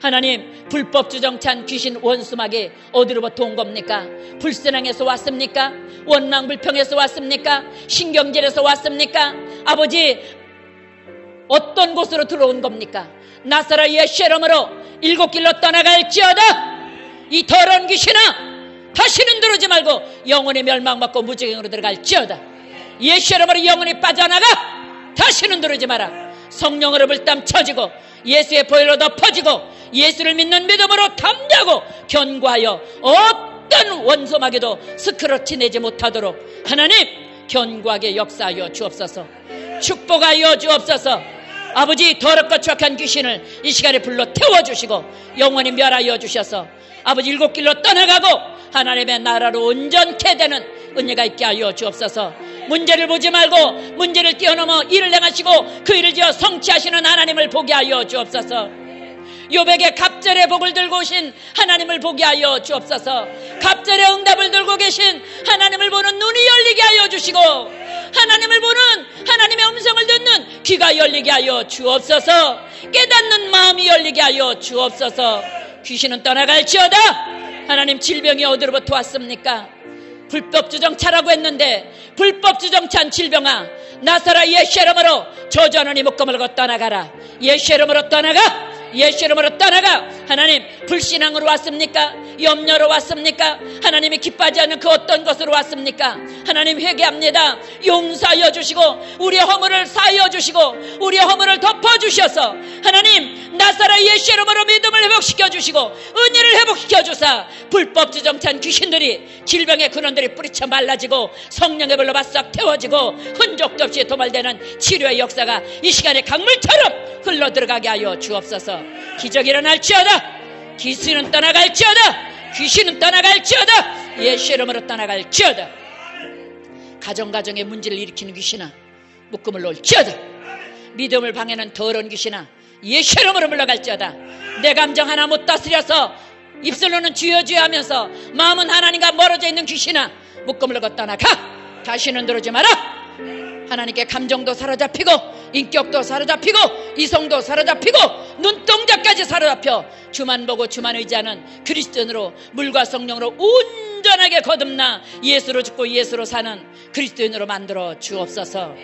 하나님, 불법 주정찬 귀신 원수마귀 어디로부터 온 겁니까? 불신앙에서 왔습니까? 원망불평에서 왔습니까? 신경질에서 왔습니까? 아버지 어떤 곳으로 들어온 겁니까? 나사렛 예수 이름으로 일곱 길로 떠나갈지어다. 이 더러운 귀신아, 다시는 들어오지 말고 영원히 멸망받고 무지경으로 들어갈지어다. 예수 이름으로 영원히 빠져나가. 다시는 들어오지 마라. 성령으로 불땀 쳐지고 예수의 보혈로 덮어지고 예수를 믿는 믿음으로 담대하고 견고하여 어떤 원수마귀도 스크러치 내지 못하도록 하나님 견고하게 역사하여 주옵소서. 축복하여 주옵소서. 아버지 더럽고 추악한 귀신을 이 시간에 불러 태워주시고 영원히 멸하여 주셔서 아버지 일곱 길로 떠나가고 하나님의 나라로 온전케 되는 은혜가 있게 하여 주옵소서. 문제를 보지 말고 문제를 뛰어넘어 일을 행하시고 그 일을 지어 성취하시는 하나님을 보게 하여 주옵소서. 욥에게 갑절의 복을 들고 오신 하나님을 보게 하여 주옵소서. 갑절의 응답을 들고 계신 하나님을 보는 눈이 열리게 하여 주시고 하나님을 보는 하나님의 음성을 듣는 귀가 열리게 하여 주옵소서. 깨닫는 마음이 열리게 하여 주옵소서. 귀신은 떠나갈지어다. 하나님, 질병이 어디로부터 왔습니까? 불법 주정차라고 했는데 불법 주정찬 질병아, 나사렛 예수 이름으로 저주하는 이 묶음을 떠나가라. 예수 이름으로 떠나가. 예수 이름으로 떠나가. 하나님, 불신앙으로 왔습니까? 염려로 왔습니까? 하나님이 기뻐하지 않는 그 어떤 것으로 왔습니까? 하나님, 회개합니다. 용서하여 주시고 우리의 허물을 사하여 주시고 우리의 허물을 덮어주셔서 하나님, 나사렛 예수 이름으로 믿음을 회복시켜 주시고 은혜를 회복시켜 주사 불법 주정찬 귀신들이, 질병의 근원들이 뿌리쳐 말라지고 성령의 불로 바싹 태워지고 흔적도 없이 도말되는 치료의 역사가 이 시간에 강물처럼 흘러들어가게 하여 주옵소서. 기적이 일어날지어다. 귀신은 떠나갈지어다. 귀신은 떠나갈지어다. 예수 이름으로 떠나갈지어다. 가정가정의 문제를 일으키는 귀신아, 묶음을 놓을지어다. 믿음을 방해하는 더러운 귀신아, 예수 이름으로 물러갈지어다. 내 감정 하나 못 다스려서 입술로는 주여 주여 하면서 마음은 하나님과 멀어져 있는 귀신아, 묶음을 놓고 떠나가. 다시는 들어오지 마라. 하나님께 감정도 사로잡히고 인격도 사로잡히고 이성도 사로잡히고 눈동자까지 사로잡혀 주만 보고 주만 의지하는 그리스도인으로 물과 성령으로 온전하게 거듭나 예수로 죽고 예수로 사는 그리스도인으로 만들어 주옵소서.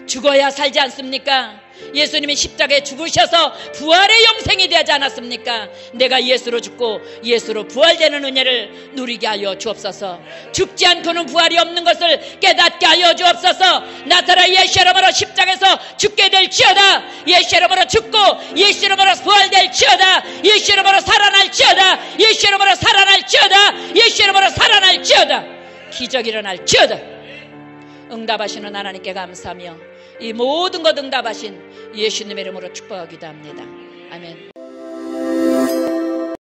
죽어야 살지 않습니까? 예수님이 십자가에 죽으셔서 부활의 영생이 되지 않았습니까? 내가 예수로 죽고 예수로 부활되는 은혜를 누리게 하여 주옵소서. 죽지 않고는 부활이 없는 것을 깨닫게 하여 주옵소서. 나사렛 예수 이름으로 십자가에서 죽게 될지어다. 예수 이름으로 죽고 예수 이름으로 부활될지어다. 예수 이름으로 살아날지어다. 예수 이름으로 살아날지어다. 예수 이름으로 살아날지어다. 기적이 일어날지어다. 응답하시는 하나님께 감사하며 이 모든 것 응답하신 예수님의 이름으로 축복하기도 합니다. 아멘.